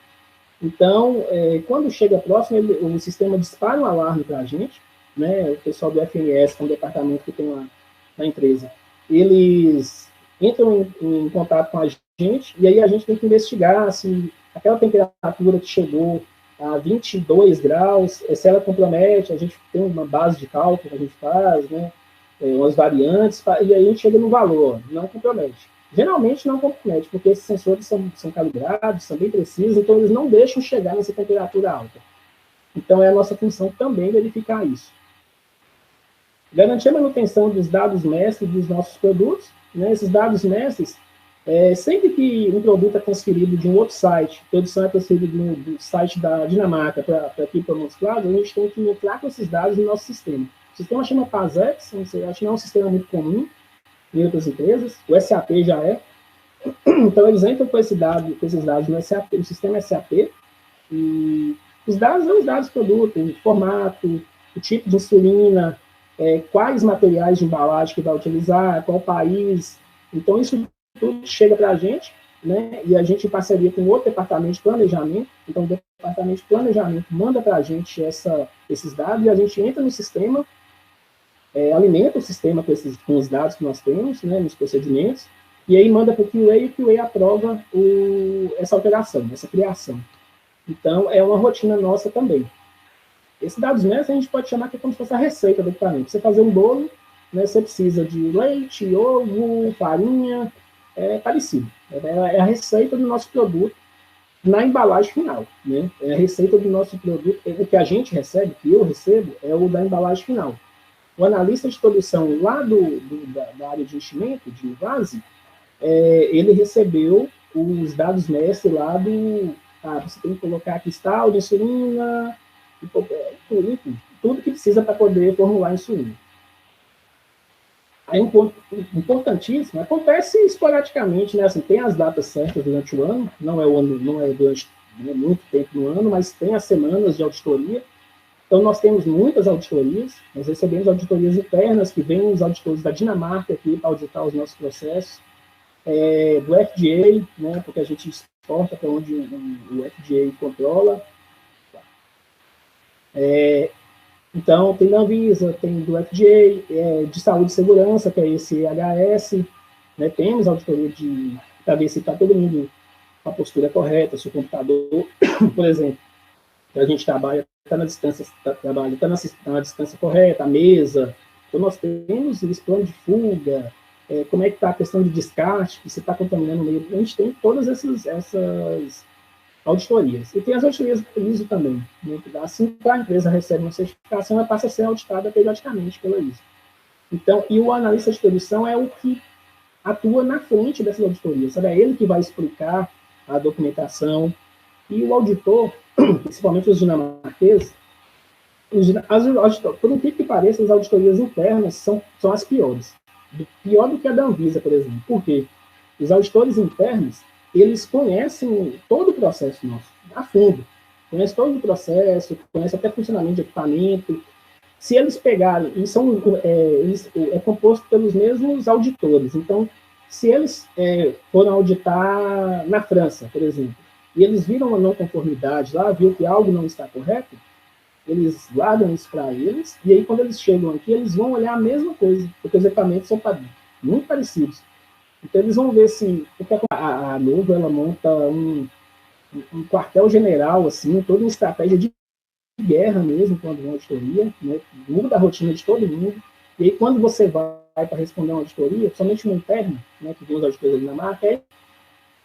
Então, quando chega próximo, o sistema dispara um alarme para a gente, né, o pessoal do FMS, que é um departamento que tem lá na empresa, eles entram em contato com a gente, e aí a gente tem que investigar se aquela temperatura que chegou a 22 graus, se ela compromete, a gente tem uma base de cálculo que a gente faz, né, umas variantes, e aí a gente chega no valor, não compromete. Geralmente não compromete, porque esses sensores são calibrados, são bem precisos, então eles não deixam chegar nessa temperatura alta. Então é a nossa função também verificar isso. Garantir a manutenção dos dados mestres dos nossos produtos, né, esses dados mestres, sempre que um produto é transferido de um outro site, a produção é transferida do site da Dinamarca para aqui para Montes Claros, a gente tem que entrar com esses dados no nosso sistema. O sistema chama PASEX, acho que não é um sistema muito comum em outras empresas, o SAP já é. Então, eles entram com esses dados no SAP, no sistema SAP, e os dados são os dados do produto, o formato, o tipo de insulina, quais materiais de embalagem que vai utilizar, qual país. Então, isso tudo chega para a gente, né, e a gente, em parceria com outro departamento de planejamento, então o departamento de planejamento manda para a gente esses dados, e a gente entra no sistema, alimenta o sistema com os dados que nós temos, né, nos procedimentos, e aí manda para o QA, e o QA aprova essa alteração, essa criação. Então, é uma rotina nossa também. Esses dados mestres a gente pode chamar que é como se fosse a receita do equipamento. Você fazer um bolo, né, você precisa de leite, ovo, farinha, parecido. É a receita do nosso produto na embalagem final, né? É a receita do nosso produto, o que a gente recebe, que eu recebo, é o da embalagem final. O analista de produção lá da área de enchimento, de invase, ele recebeu os dados mestres lá você tem que colocar cristal de insulina, enfim, tudo que precisa para poder formular a insulina. É importantíssimo, acontece esporadicamente, né? Assim, tem as datas certas durante o ano, não é durante muito tempo no ano, mas tem as semanas de auditoria. Então, nós temos muitas auditorias, nós recebemos auditorias internas, que vêm os auditores da Dinamarca aqui para auditar os nossos processos, do FDA, né, porque a gente exporta para onde o FDA controla. Então, tem da Anvisa, tem do FDA, de saúde e segurança, que é esse EHS, né, temos auditoria para ver se está todo mundo com a postura correta, se o computador, por exemplo, que a gente trabalha, está na distância, na distância correta, a mesa. Então, nós temos esse plano de fuga, como é que está a questão de descarte, se está contaminando o meio. A gente tem todas essas auditorias. E tem as auditorias do ISO também. Né? Assim que a empresa recebe uma certificação, ela passa a ser auditada periodicamente pela ISO. Então, e o analista de produção é o que atua na frente dessas auditorias. Sabe? É ele que vai explicar a documentação. E o auditor, principalmente os dinamarqueses, por incrível que pareça, as auditorias internas são as piores. Pior do que a da Anvisa, por exemplo. Por quê? Os auditores internos, eles conhecem todo o processo nosso, a fundo. Conhecem todo o processo, conhecem até funcionamento de equipamento. Se eles pegarem, é composto pelos mesmos auditores. Então, se eles foram auditar na França, por exemplo, e eles viram uma não conformidade lá, viu que algo não está correto, eles guardam isso para eles, e aí quando eles chegam aqui, eles vão olhar a mesma coisa, porque os equipamentos são muito parecidos. Então eles vão ver se a Novo, ela monta um quartel-general, assim, toda uma estratégia de guerra mesmo, quando uma auditoria, né, muda a rotina de todo mundo, e aí quando você vai para responder uma auditoria, somente uma interna, né, que tem os auditores da Dinamarca,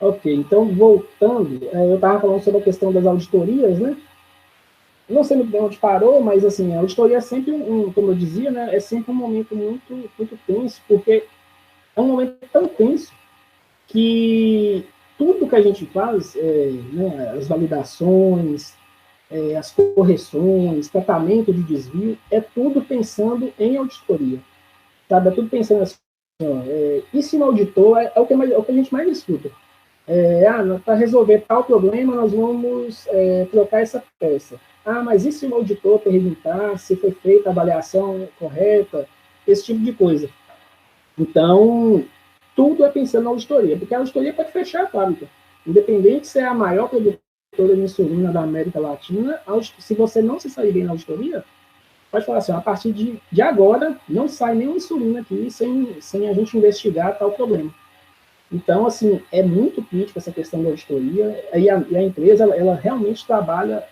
ok, então voltando, eu estava falando sobre a questão das auditorias, né? Não sei muito bem onde parou, mas assim, a auditoria é sempre como eu dizia, né? É sempre um momento muito, muito tenso, porque é um momento tão tenso que tudo que a gente faz, né, as validações, as correções, tratamento de desvio, é tudo pensando em auditoria, sabe? É tudo pensando assim, e se o auditor é o que a gente mais escuta. Para resolver tal problema, nós vamos trocar essa peça. Mas e se o auditor perguntar se foi feita a avaliação correta? Esse tipo de coisa. Então, tudo é pensando na auditoria, porque a auditoria pode fechar a fábrica. Independente se é a maior produtora de insulina da América Latina, se você não se sair bem na auditoria, pode falar assim, a partir de agora, não sai nenhuma insulina aqui sem a gente investigar tal problema. Então, assim, é muito crítica essa questão da auditoria, e a empresa, ela realmente trabalha,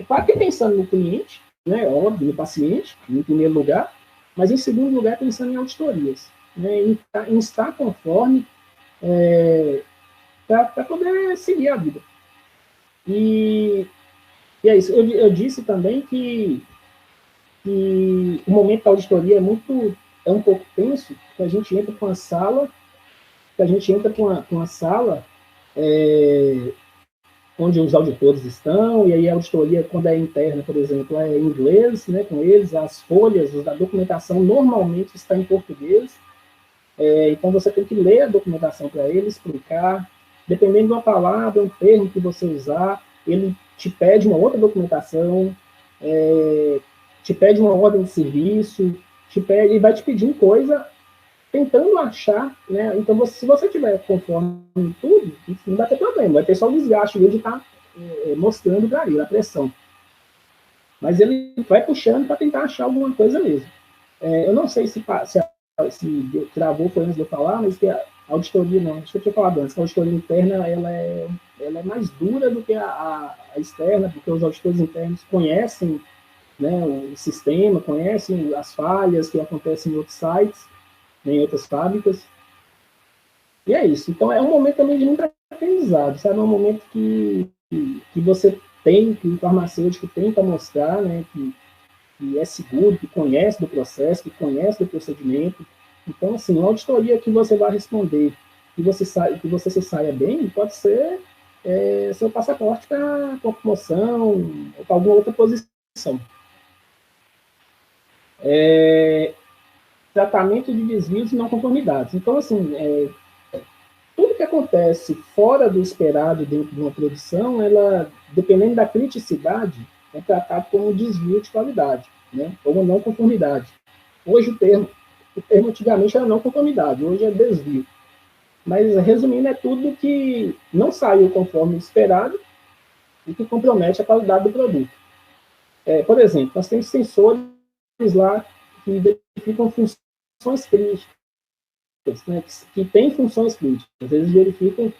claro que pensando no cliente, né, óbvio, no paciente, em primeiro lugar, mas em segundo lugar pensando em auditorias, né, em estar conforme para poder seguir a vida. E é isso. Eu disse também que o momento da auditoria é um pouco tenso, que a gente entra com uma sala onde os auditores estão, e aí a auditoria, quando é interna, por exemplo, é em inglês, né, com eles, as folhas, a documentação normalmente está em português, então você tem que ler a documentação para ele, explicar, dependendo de uma palavra, um termo que você usar, ele te pede uma outra documentação, te pede uma ordem de serviço, ele vai te pedindo coisa tentando achar, né? Então, se você tiver conforme em tudo, não vai ter problema, vai ter só o desgaste de estar mostrando para ele a pressão. Mas ele vai puxando para tentar achar alguma coisa mesmo. Eu não sei se travou foi antes de eu falar, mas que a auditoria, não, acho que eu tinha falado antes, a auditoria interna ela é mais dura do que a externa, porque os auditores internos conhecem, né, o sistema, conhecem as falhas que acontecem em outros sites, em outras fábricas. E é isso. Então, é um momento também de muito aprendizado, sabe? É um momento que você tem, que o farmacêutico tem para mostrar, né, que é seguro, que conhece do processo, que conhece do procedimento. Então, assim, uma auditoria que você vai responder, que você se saia bem, pode ser seu passaporte para promoção ou para alguma outra posição. Tratamento de desvios e não conformidades. Então, assim, tudo que acontece fora do esperado dentro de uma produção, ela, dependendo da criticidade, é tratado como um desvio de qualidade, né? Ou uma não conformidade. Hoje o termo antigamente era não conformidade, hoje é desvio. Mas, resumindo, é tudo que não saiu conforme esperado e que compromete a qualidade do produto. Por exemplo, nós temos sensores lá que verificam funções críticas, né, que têm funções críticas. Eles verificam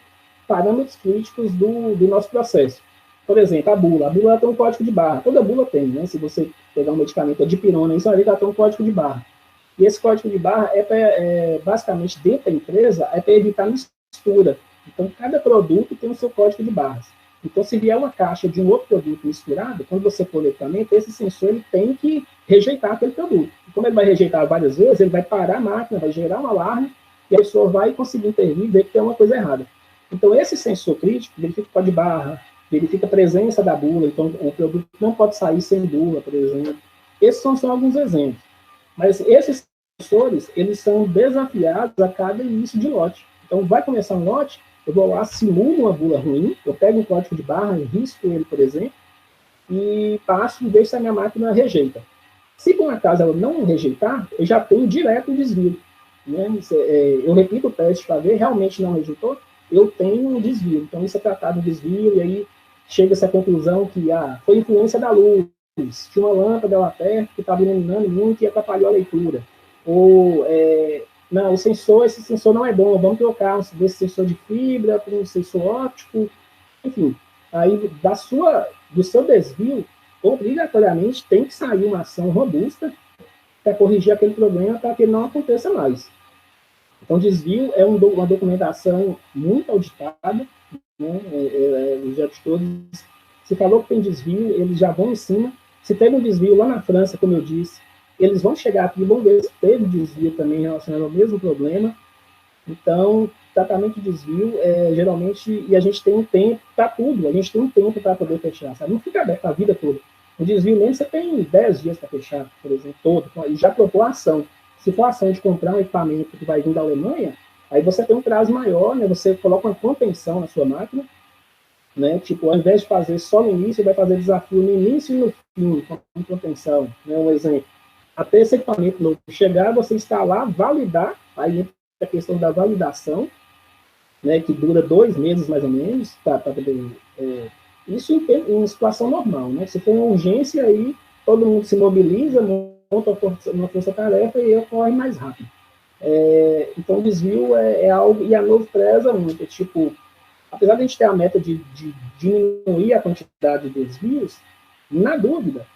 parâmetros críticos do nosso processo. Por exemplo, a bula. A bula tem um código de barra. Toda bula tem, né? Se você pegar um medicamento, a dipirona, isso aí ela tem um código de barra. E esse código de barra basicamente, dentro da empresa, é para evitar mistura. Então, cada produto tem o seu código de barras. Então, se vier uma caixa de um outro produto misturado, quando você for o equipamento, esse sensor ele tem que rejeitar aquele produto. E como ele vai rejeitar várias vezes, ele vai parar a máquina, vai gerar um alarme, e a pessoa vai conseguir intervir e ver que tem uma coisa errada. Então, esse sensor crítico verifica o código de barra, verifica a presença da bula, então o produto não pode sair sem bula, por exemplo. Esses são só alguns exemplos. Mas esses sensores, eles são desafiados a cada início de lote. Então, vai começar um lote, eu vou lá, simulo uma bula ruim, eu pego um código de barra, risco ele, por exemplo, e passo e vejo se a minha máquina rejeita. Se por acaso ela não rejeitar, eu já tenho direto o desvio. Né? Eu repito o teste para ver, realmente não rejeitou, eu tenho um desvio. Então, isso é tratado de desvio, e aí chega-se à conclusão que foi influência da luz, tinha uma lâmpada lá perto que estava iluminando muito e atrapalhou a leitura. Ou, não, esse sensor não é bom, vamos trocar desse sensor de fibra para um sensor óptico. Enfim, aí do seu desvio, obrigatoriamente tem que sair uma ação robusta para corrigir aquele problema para que ele não aconteça mais. Então, desvio é uma documentação muito auditada, né? Os auditores, se falou que tem desvio, eles já vão em cima. Se teve um desvio lá na França, como eu disse, eles vão chegar aqui e vão ver se teve desvio também relacionado ao mesmo problema. Então, tratamento de desvio, geralmente, e a gente tem um tempo para tudo, a gente tem um tempo para poder fechar, sabe? Não fica aberto a vida toda. O desvio mesmo, você tem 10 dias para fechar, por exemplo, todo, e já propôs a ação. Se for a ação de comprar um equipamento que vai vir da Alemanha, aí você tem um prazo maior, né? Você coloca uma contenção na sua máquina, né? Tipo, ao invés de fazer só no início, vai fazer desafio no início e no fim, com contenção, né? Um exemplo. Até esse equipamento novo chegar, você instalar, validar, aí entra a questão da validação, né? Que dura 2 meses mais ou menos, para poder. Isso em situação normal, né? Se for uma urgência, aí todo mundo se mobiliza, monta uma força-tarefa e ocorre mais rápido. Então, o desvio é algo, e a Novo preza muito, tipo, apesar de a gente ter a meta de diminuir a quantidade de desvios, na dúvida,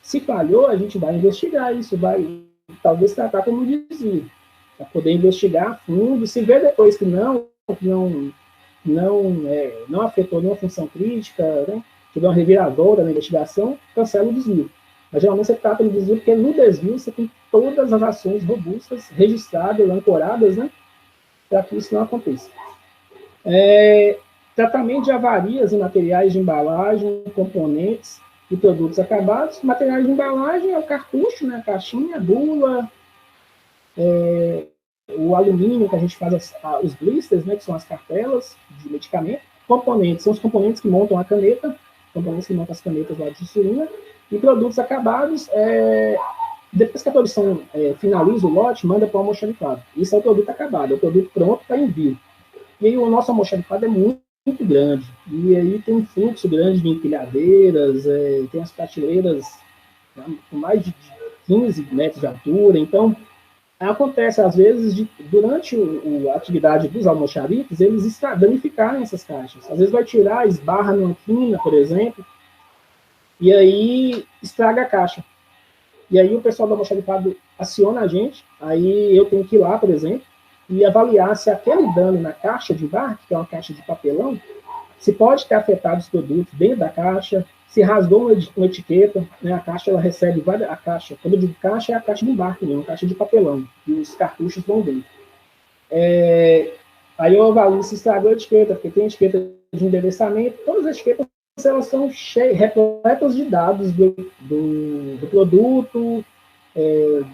se falhou, a gente vai investigar isso, vai talvez tratar como desvio, para poder investigar a fundo, se ver depois que não afetou nenhuma função crítica, né, tiver uma reviravolta na investigação, cancela o desvio. Mas geralmente você trata do desvio porque no desvio você tem todas as ações robustas, registradas, ancoradas, né, para que isso não aconteça. Tratamento de avarias em materiais de embalagem, componentes e produtos acabados. Materiais de embalagem é o cartucho, né, a caixinha, a bula, o alumínio que a gente faz os blisters, né, que são as cartelas de medicamento. Componentes são os componentes que montam a caneta, componentes que montam as canetas lá de insulina. E produtos acabados, depois que a produção finaliza o lote, manda para o almoxarifado. Isso é o produto acabado, é o produto pronto para envio. E aí o nosso almoxarifado é muito grande. E aí tem um fluxo grande de empilhadeiras, tem as prateleiras, né, com mais de 15 metros de altura. Então, acontece, às vezes, durante a atividade dos almoxarifes, eles danificarem essas caixas. Às vezes vai tirar, esbarra numa quina, por exemplo, e aí estraga a caixa. E aí o pessoal do almoxarifado aciona a gente, aí eu tenho que ir lá, por exemplo, e avaliar se aquele dano na caixa de embarque, que é uma caixa de papelão, se pode ter afetado os produtos dentro da caixa, se rasgou uma etiqueta, né, a caixa ela recebe a caixa, quando eu digo caixa, é a caixa de embarque, né, uma caixa de papelão, e os cartuchos vão dentro. Aí eu avalio se estragou a etiqueta, porque tem etiqueta de endereçamento, todas as etiquetas elas são repletas de dados do produto,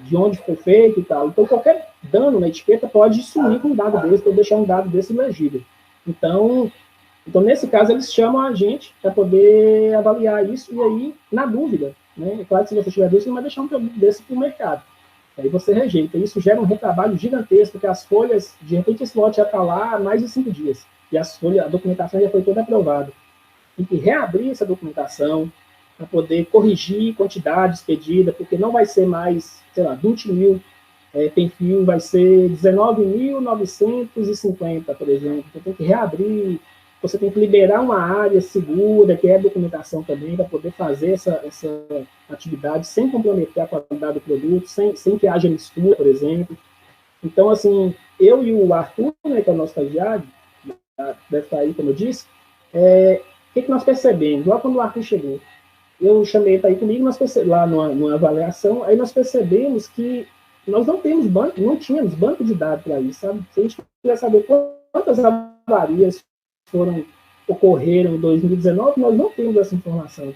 de onde foi feito e tal. Então, qualquer dano na etiqueta pode sumir com um dado desse, ou deixar um dado desse ilegível. Então, nesse caso, eles chamam a gente para poder avaliar isso, e aí, na dúvida, né? É claro que se você tiver dúvida, você não vai deixar um produto desse para o mercado. Aí você rejeita. Isso gera um retrabalho gigantesco, porque as folhas, de repente, esse lote já está lá há mais de 5 dias, e a documentação já foi toda aprovada. Tem que reabrir essa documentação para poder corrigir quantidades pedidas, porque não vai ser mais, sei lá, 20 mil perfil, vai ser 19.950, por exemplo. Então, tem que reabrir, você tem que liberar uma área segura, que é a documentação também, para poder fazer essa atividade sem comprometer a qualidade do produto, sem que haja mistura, por exemplo. Então, assim, eu e o Arthur, né, que é o nosso estagiário, deve estar aí, como eu disse, o que nós percebemos? Logo quando o Arthur chegou, eu chamei ele para ir comigo, lá numa avaliação, aí nós percebemos que nós não tínhamos banco de dados para isso, sabe? Se a gente quiser saber quantas avarias ocorreram em 2019, nós não temos essa informação.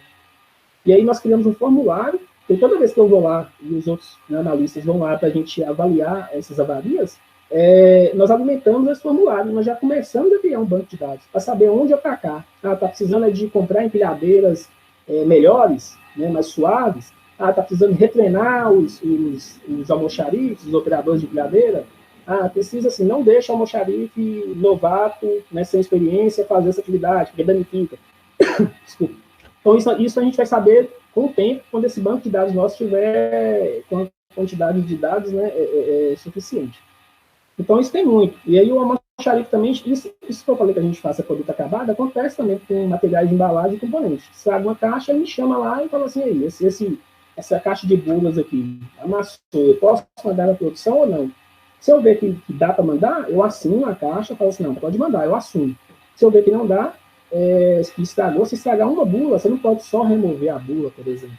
E aí nós criamos um formulário, e toda vez que eu vou lá, e os outros analistas vão lá para a gente avaliar essas avarias, nós alimentamos esse formulário, nós já começamos a criar um banco de dados, para saber onde atacar. Está precisando de comprar empilhadeiras melhores, né, mais suaves. Está precisando retreinar os almoxarifes, os operadores de empilhadeira. Precisa, assim, não deixa o almoxarife novato, né, sem experiência, fazer essa atividade, porque danifica. Desculpa. Então, isso a gente vai saber com o tempo, quando esse banco de dados nosso tiver com a quantidade de dados, né, suficiente. Então, isso tem muito. E aí, o almoxarife também, isso que eu falei que a gente faça produto acabado, acontece também com materiais de embalagem e componentes. Se alguma caixa, ele me chama lá e fala assim, aí, essa caixa de bulas aqui amassou, eu posso mandar na produção ou não? Se eu ver que dá para mandar, eu assino a caixa, falo assim, não, pode mandar, eu assumo. Se eu ver que não dá, que estragou, se estragar uma bula, você não pode só remover a bula, por exemplo.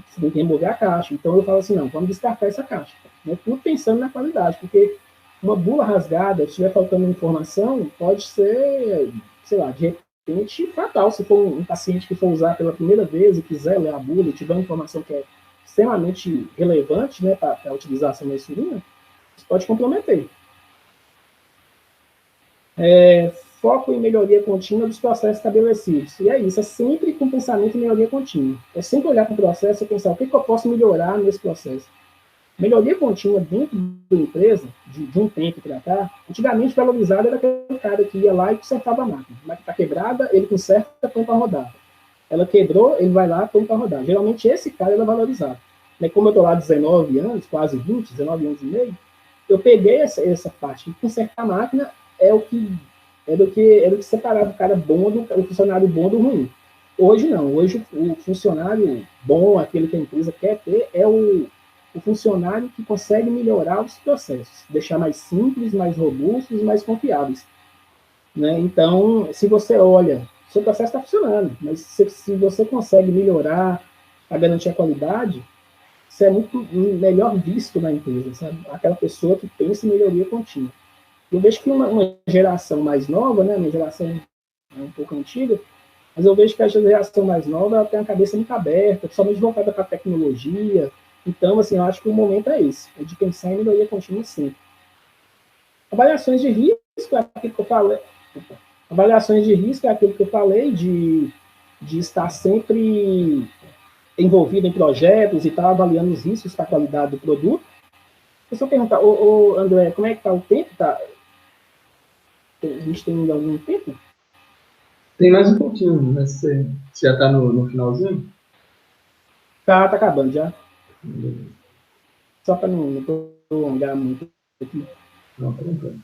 Você tem que remover a caixa. Então eu falo assim, não, vamos descartar essa caixa. Né? Tudo pensando na qualidade, porque uma bula rasgada, se estiver faltando informação, pode ser, sei lá, de repente fatal. Se for um paciente que for usar pela primeira vez e quiser ler a bula e tiver uma informação que é extremamente relevante, né, para a utilização da insulina, isso pode comprometer. Foco em melhoria contínua dos processos estabelecidos. E é isso, é sempre com pensamento em melhoria contínua. É sempre olhar para o processo e pensar o que eu posso melhorar nesse processo. Melhoria contínua dentro da empresa, de um tempo para cá, antigamente valorizado era aquele cara que ia lá e consertava a máquina. A máquina está quebrada, ele conserta, põe para rodar. Ela quebrou, ele vai lá, põe para rodar. Geralmente esse cara era valorizado. Como eu estou lá 19 anos, quase 20, 19 anos e meio, eu peguei essa parte de consertar a máquina, era o que separava o cara bom o funcionário bom do ruim. Hoje não, hoje o funcionário bom, aquele que a empresa quer ter, é o funcionário que consegue melhorar os processos, deixar mais simples, mais robustos, mais confiáveis. Né? Então, se você olha, seu processo está funcionando, mas se você consegue melhorar a garantir a qualidade, isso é muito melhor visto na empresa, sabe? Aquela pessoa que pensa em melhoria contínua. Eu vejo que uma geração mais nova, né, minha geração é um pouco antiga, mas eu vejo que a geração mais nova ela tem a cabeça muito aberta, principalmente voltada para a tecnologia. Então, assim, eu acho que o momento é esse, é de pensar em melhoria contínua sempre. Avaliações de risco é aquilo que eu falei. Avaliações de risco é aquilo que eu falei, de estar sempre envolvido em projetos e estar avaliando os riscos para a qualidade do produto. Deixa eu perguntar, André, como é que está o tempo? A gente tem ainda algum tempo?
Tem mais um pouquinho, né? Você já está no finalzinho?
Tá acabando já. Só para não prolongar muito aqui.
Não, tranquilo.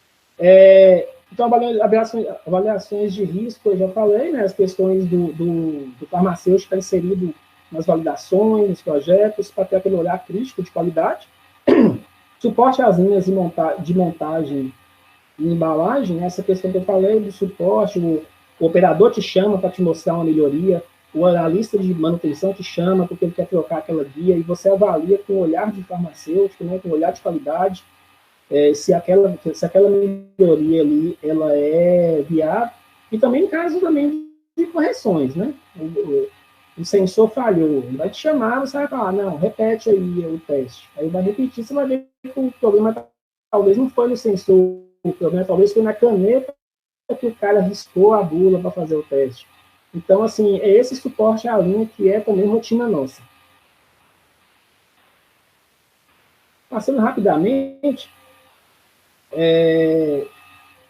Então, avaliações de risco, eu já falei, né? As questões do farmacêutico estar inserido nas validações, nos projetos, para ter aquele olhar crítico de qualidade. Suporte às linhas de montagem e embalagem, essa questão que eu falei do suporte, o operador te chama para te mostrar uma melhoria, o analista de manutenção te chama porque ele quer trocar aquela guia, e você avalia com o olhar de farmacêutico, né, com o olhar de qualidade, se aquela melhoria ali ela é viável, e também em caso também de correções, né? o sensor falhou, ele vai te chamar, você vai falar, não, repete aí o teste. Aí vai repetir, você vai ver que o problema talvez não foi no sensor, o problema talvez foi na caneta que o cara riscou a bula para fazer o teste. Então, assim, é esse suporte à linha que é também rotina nossa. Passando rapidamente,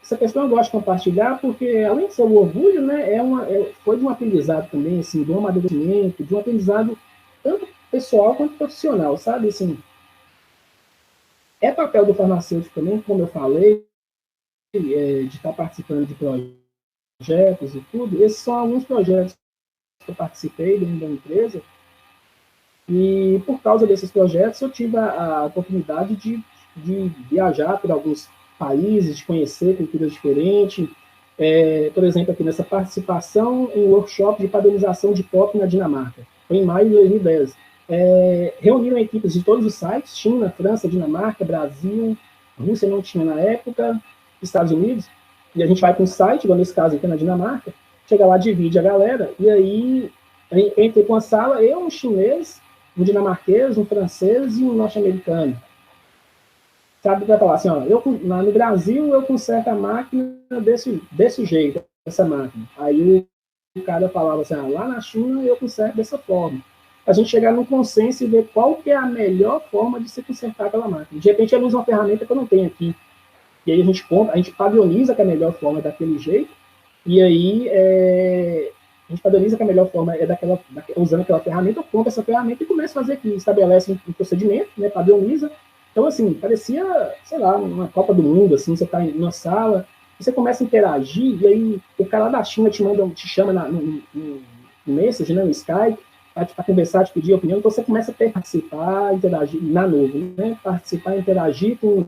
essa questão eu gosto de compartilhar, porque além de ser um orgulho, né, foi de um aprendizado também, assim, de um amadurecimento, de um aprendizado tanto pessoal quanto profissional, sabe? Assim, é papel do farmacêutico também, como eu falei, de estar participando de projetos e tudo. Esses são alguns projetos que eu participei dentro da empresa, e por causa desses projetos eu tive a oportunidade de viajar por alguns países, de conhecer culturas diferentes. Por exemplo, aqui nessa participação em workshop de padronização de POP na Dinamarca, foi em maio de 2010. Reuniram equipes de todos os sites, China, França, Dinamarca, Brasil, Rússia não tinha na época, Estados Unidos, e a gente vai para um site, igual nesse caso aqui na Dinamarca, chega lá, divide a galera, e aí eu entrei com uma sala, eu, um chinês, um dinamarquês, um francês e um norte-americano. Sabe, vai falar assim, ó, no Brasil eu conserto a máquina desse jeito, essa máquina. Aí o cara falava assim, lá na China eu conserto dessa forma. A gente chegar num consenso e ver qual que é a melhor forma de se consertar aquela máquina. De repente ele usa uma ferramenta que eu não tenho aqui. E aí a gente padroniza que a melhor forma é daquele jeito, e aí a gente padroniza que a melhor forma é usando aquela ferramenta, eu compro essa ferramenta e começo a fazer aqui, estabelece um procedimento, né, padroniza. Então, assim, parecia, sei lá, uma Copa do Mundo, assim, você está em uma sala, você começa a interagir, e aí o cara lá da China te chama no message, né, no Skype, para conversar, te pedir opinião, então você começa a participar, interagir na nuvem, né, participar, interagir com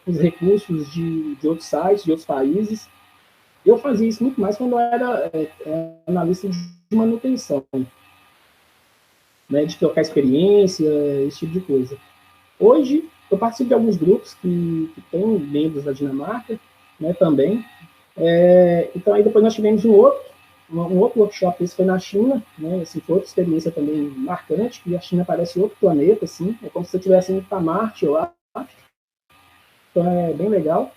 os recursos de outros sites, de outros países. Eu fazia isso muito mais quando eu era analista de manutenção, né, de trocar experiência, esse tipo de coisa. Hoje, eu participo de alguns grupos que têm membros da Dinamarca, né, também. Então, aí depois nós tivemos um outro workshop, esse foi na China, né, assim, foi outra experiência também marcante, que a China parece outro planeta, assim, é como se você estivesse indo para Marte, eu acho. Então, é bem legal.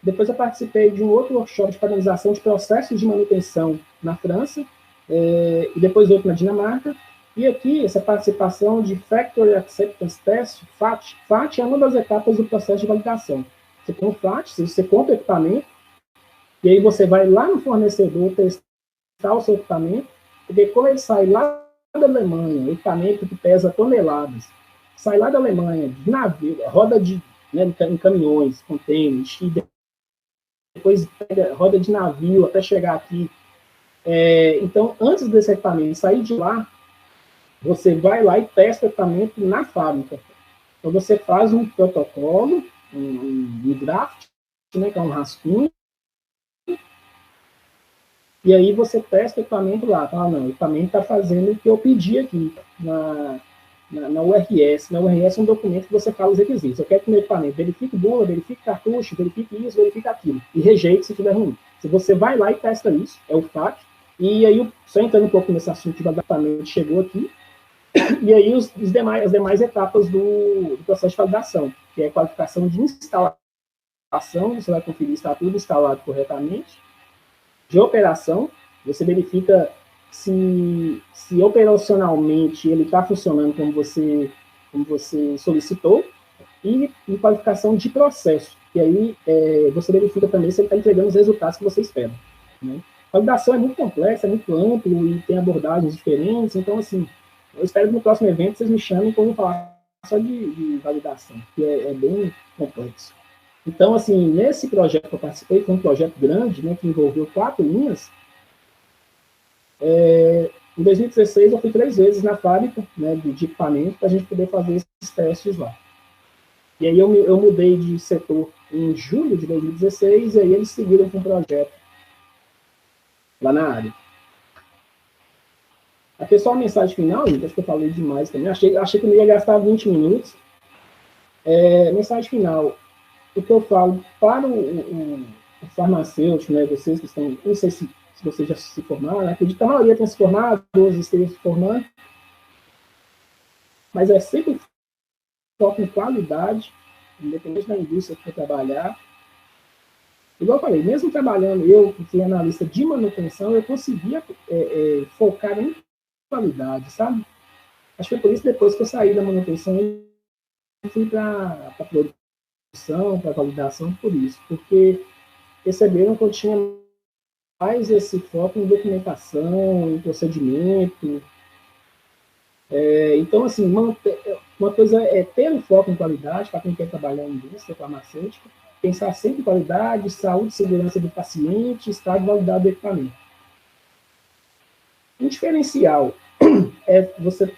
Depois eu participei de um outro workshop de padronização de processos de manutenção na França, e depois outro na Dinamarca. E aqui, essa participação de Factory Acceptance Test, FAT. FAT é uma das etapas do processo de validação. Você tem um FAT, você compra o equipamento, e aí você vai lá no fornecedor testar o seu equipamento, porque quando ele sai lá da Alemanha, equipamento que pesa toneladas, sai lá da Alemanha, de navio, roda em caminhões, contêineres, e depois pega roda de navio até chegar aqui. Então, antes desse equipamento sair de lá, você vai lá e testa o equipamento na fábrica. Então, você faz um protocolo, um draft, né, que é um rascunho, e aí você testa o equipamento lá. Fala, não, o equipamento está fazendo o que eu pedi aqui na URS. Na URS é um documento que você fala os requisitos. Eu quero que o meu equipamento verifique bula, verifique cartucho, verifique isso, verifique aquilo. E rejeite se estiver ruim. Se você vai lá e testa isso, é o FAT. E aí, só entrando um pouco nesse assunto de adaptamento, chegou aqui. E aí, as demais etapas do processo de validação, que é a qualificação de instalação, você vai conferir se está tudo instalado corretamente. De operação, você verifica se operacionalmente ele está funcionando como você solicitou, e qualificação de processo, e aí você verifica também se ele está entregando os resultados que você espera. Né? A validação é muito complexa, é muito amplo, e tem abordagens diferentes, então, assim, eu espero que no próximo evento vocês me chamem para eu falar só de validação, que é bem complexo. Então, assim, nesse projeto que eu participei, foi um projeto grande, né, que envolveu 4 linhas. Em 2016, eu fui 3 vezes na fábrica, né, de equipamento, para a gente poder fazer esses testes lá. E aí eu mudei de setor em julho de 2016, e aí eles seguiram com o projeto lá na área. Aqui é só uma mensagem final, gente, acho que eu falei demais também. Achei que eu ia gastar 20 minutos. Mensagem final. O que eu falo para o farmacêutico, né, vocês que estão, não sei se vocês já se formaram, acredito que a maioria tenha se formado, 12 estejam se formando, mas é sempre foco em qualidade, independente da indústria que for trabalhar. Igual eu falei, mesmo trabalhando, eu que fui analista de manutenção, eu conseguia focar em qualidade, sabe? Acho que foi por isso, depois que eu saí da manutenção, eu fui para a produção, para a validação, por isso. Porque perceberam que eu tinha mais esse foco em documentação, em procedimento. Então, assim, uma coisa é ter um foco em qualidade, para quem quer trabalhar em indústria farmacêutica, pensar sempre em qualidade, saúde e segurança do paciente, estado de validade do equipamento. Um diferencial é você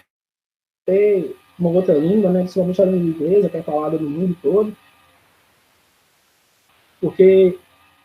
ter uma outra língua, né, principalmente a língua inglesa, que é falada no mundo todo, porque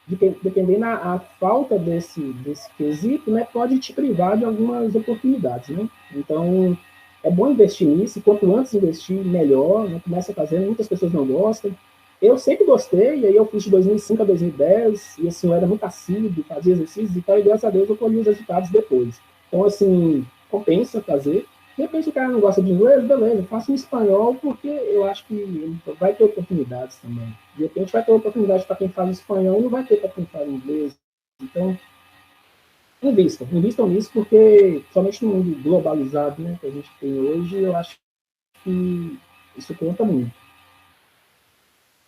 dependendo da falta desse quesito, né, pode te privar de algumas oportunidades, né? Então, é bom investir nisso, e quanto antes investir, melhor, né? Começa a fazer, muitas pessoas não gostam. Eu sempre gostei, e aí eu fiz de 2005 a 2010, e assim, eu era muito assíduo, fazia exercícios e tal, e graças a Deus eu colhi os resultados depois. Então, assim, compensa fazer. De repente o cara não gosta de inglês, beleza, faça em espanhol, porque eu acho que vai ter oportunidades também. De repente vai ter oportunidade para quem fala espanhol e não vai ter para quem fala inglês. Então, invistam nisso, porque somente no mundo globalizado, né, que a gente tem hoje, eu acho que isso conta muito.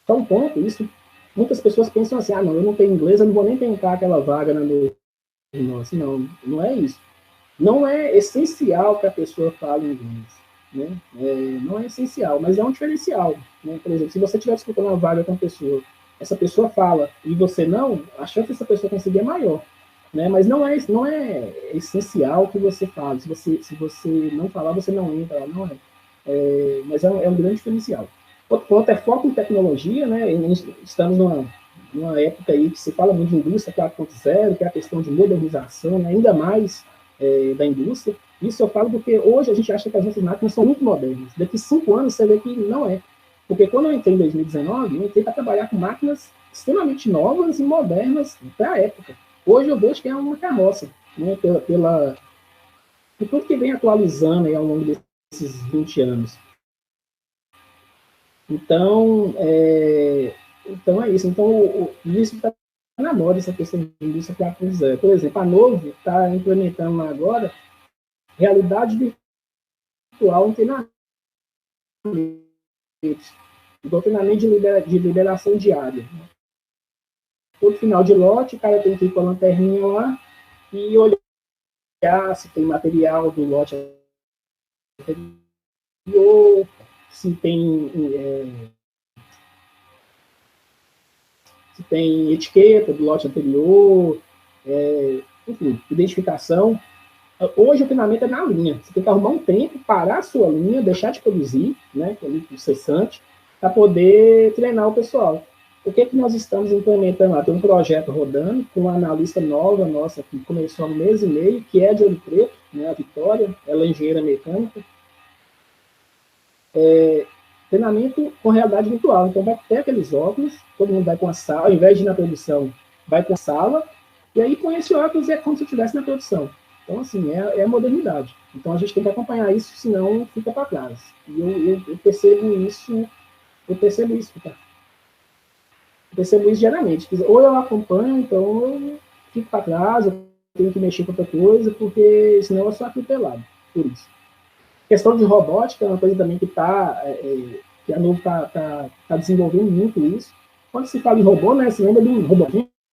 Só um ponto, isso, muitas pessoas pensam assim, não, eu não tenho inglês, eu não vou nem tentar aquela vaga na meu... Nossa, não é isso. Não é essencial que a pessoa fale inglês, né? Não é essencial, mas é um diferencial, né? Por exemplo, se você estiver disputando uma vaga com uma pessoa, essa pessoa fala e você não, a chance dessa pessoa conseguir é maior, né? Mas não é essencial que você fale. Se você não falar, você não entra, não é. Mas é um grande diferencial. Outro ponto é foco em tecnologia, né? Estamos numa época aí que se fala muito de indústria 4.0, que é a questão de modernização, né? Ainda mais da indústria. Isso eu falo porque hoje a gente acha que as nossas máquinas são muito modernas. Daqui 5 anos você vê que não é. Porque quando eu entrei em 2019, eu entrei para trabalhar com máquinas extremamente novas e modernas para a época. Hoje eu vejo que é uma carroça, né, por tudo que vem atualizando aí ao longo desses 20 anos. Então é isso. Então, isso está na moda, essa questão de indústria 4.0. Por exemplo, a Novo está implementando agora realidade virtual em treinamento. Então, treinamento de liberação diária. Todo final de lote, o cara tem que ir com a lanterninha lá e olhar se tem material do lote anterior, se tem etiqueta do lote anterior, enfim, identificação. Hoje o treinamento é na linha. Você tem que arrumar um tempo, parar a sua linha, deixar de produzir, né, o cessante, para poder treinar o pessoal. O que nós estamos implementando lá? Tem um projeto rodando com uma analista nova nossa, que começou há 1 mês e meio, que é de Ouro Preto, né, a Vitória, ela é engenheira mecânica. Treinamento com realidade virtual. Então vai ter aqueles óculos, todo mundo vai com a sala, ao invés de ir na produção, vai com a sala, e aí com esse óculos é como se estivesse na produção. Então, assim, é a modernidade. Então, a gente tem que acompanhar isso, senão fica para trás. E eu percebo isso, tá? Eu percebo isso diariamente. Ou eu acompanho, então eu fico para trás, eu tenho que mexer com outra coisa, porque senão eu sou atropelado, por isso. Questão de robótica é uma coisa também que a Novo está desenvolvendo muito isso. Quando se fala em robô, né, se lembra de um robô,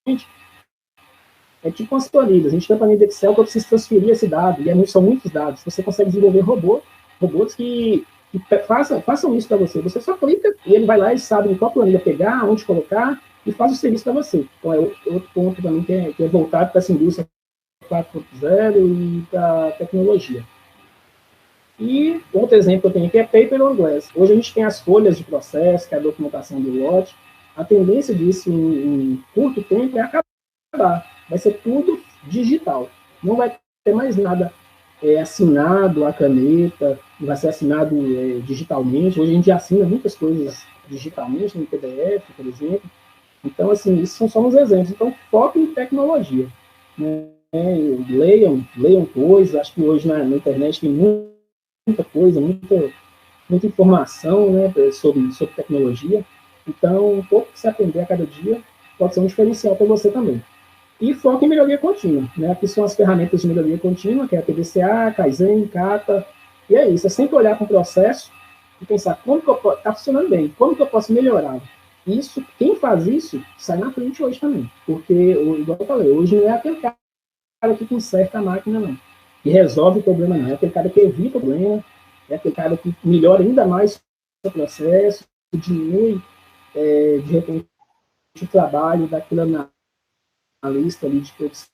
gente, é tipo umas planilhas. A gente tem uma planilha de Excel que eu preciso transferir esse dado, e são muitos dados. Você consegue desenvolver robôs que façam isso para você. Você só clica e ele vai lá e sabe em qual planilha pegar, onde colocar, e faz o serviço para você. Então, é outro ponto também que é voltado para essa indústria 4.0 e para a tecnologia. E outro exemplo que eu tenho aqui é paper on glass. Hoje a gente tem as folhas de processo, que é a documentação do lote. A tendência disso em curto tempo é acabar. Vai ser tudo digital. Não vai ter mais nada assinado a caneta, vai ser assinado digitalmente. Hoje a gente assina muitas coisas digitalmente, no PDF, por exemplo. Então, assim, isso são só uns exemplos. Então, foco em tecnologia, né? Leiam coisas. Acho que hoje na internet tem muita coisa, muita informação, né, sobre tecnologia. Então, um pouco que se aprender a cada dia pode ser um diferencial para você também. E foco em melhoria contínua, né? Aqui são as ferramentas de melhoria contínua, que é a PDCA, Kaizen, Kata, e é isso, é sempre olhar para o processo e pensar como que eu posso, está funcionando bem, como que eu posso melhorar. Isso, quem faz isso, sai na frente hoje também, porque, igual eu falei, hoje não é aquele cara que conserta a máquina, não, que resolve o problema, não, é aquele cara que evita o problema, é aquele cara que melhora ainda mais o processo, diminui, de repente, o trabalho daquilo na lista ali de produção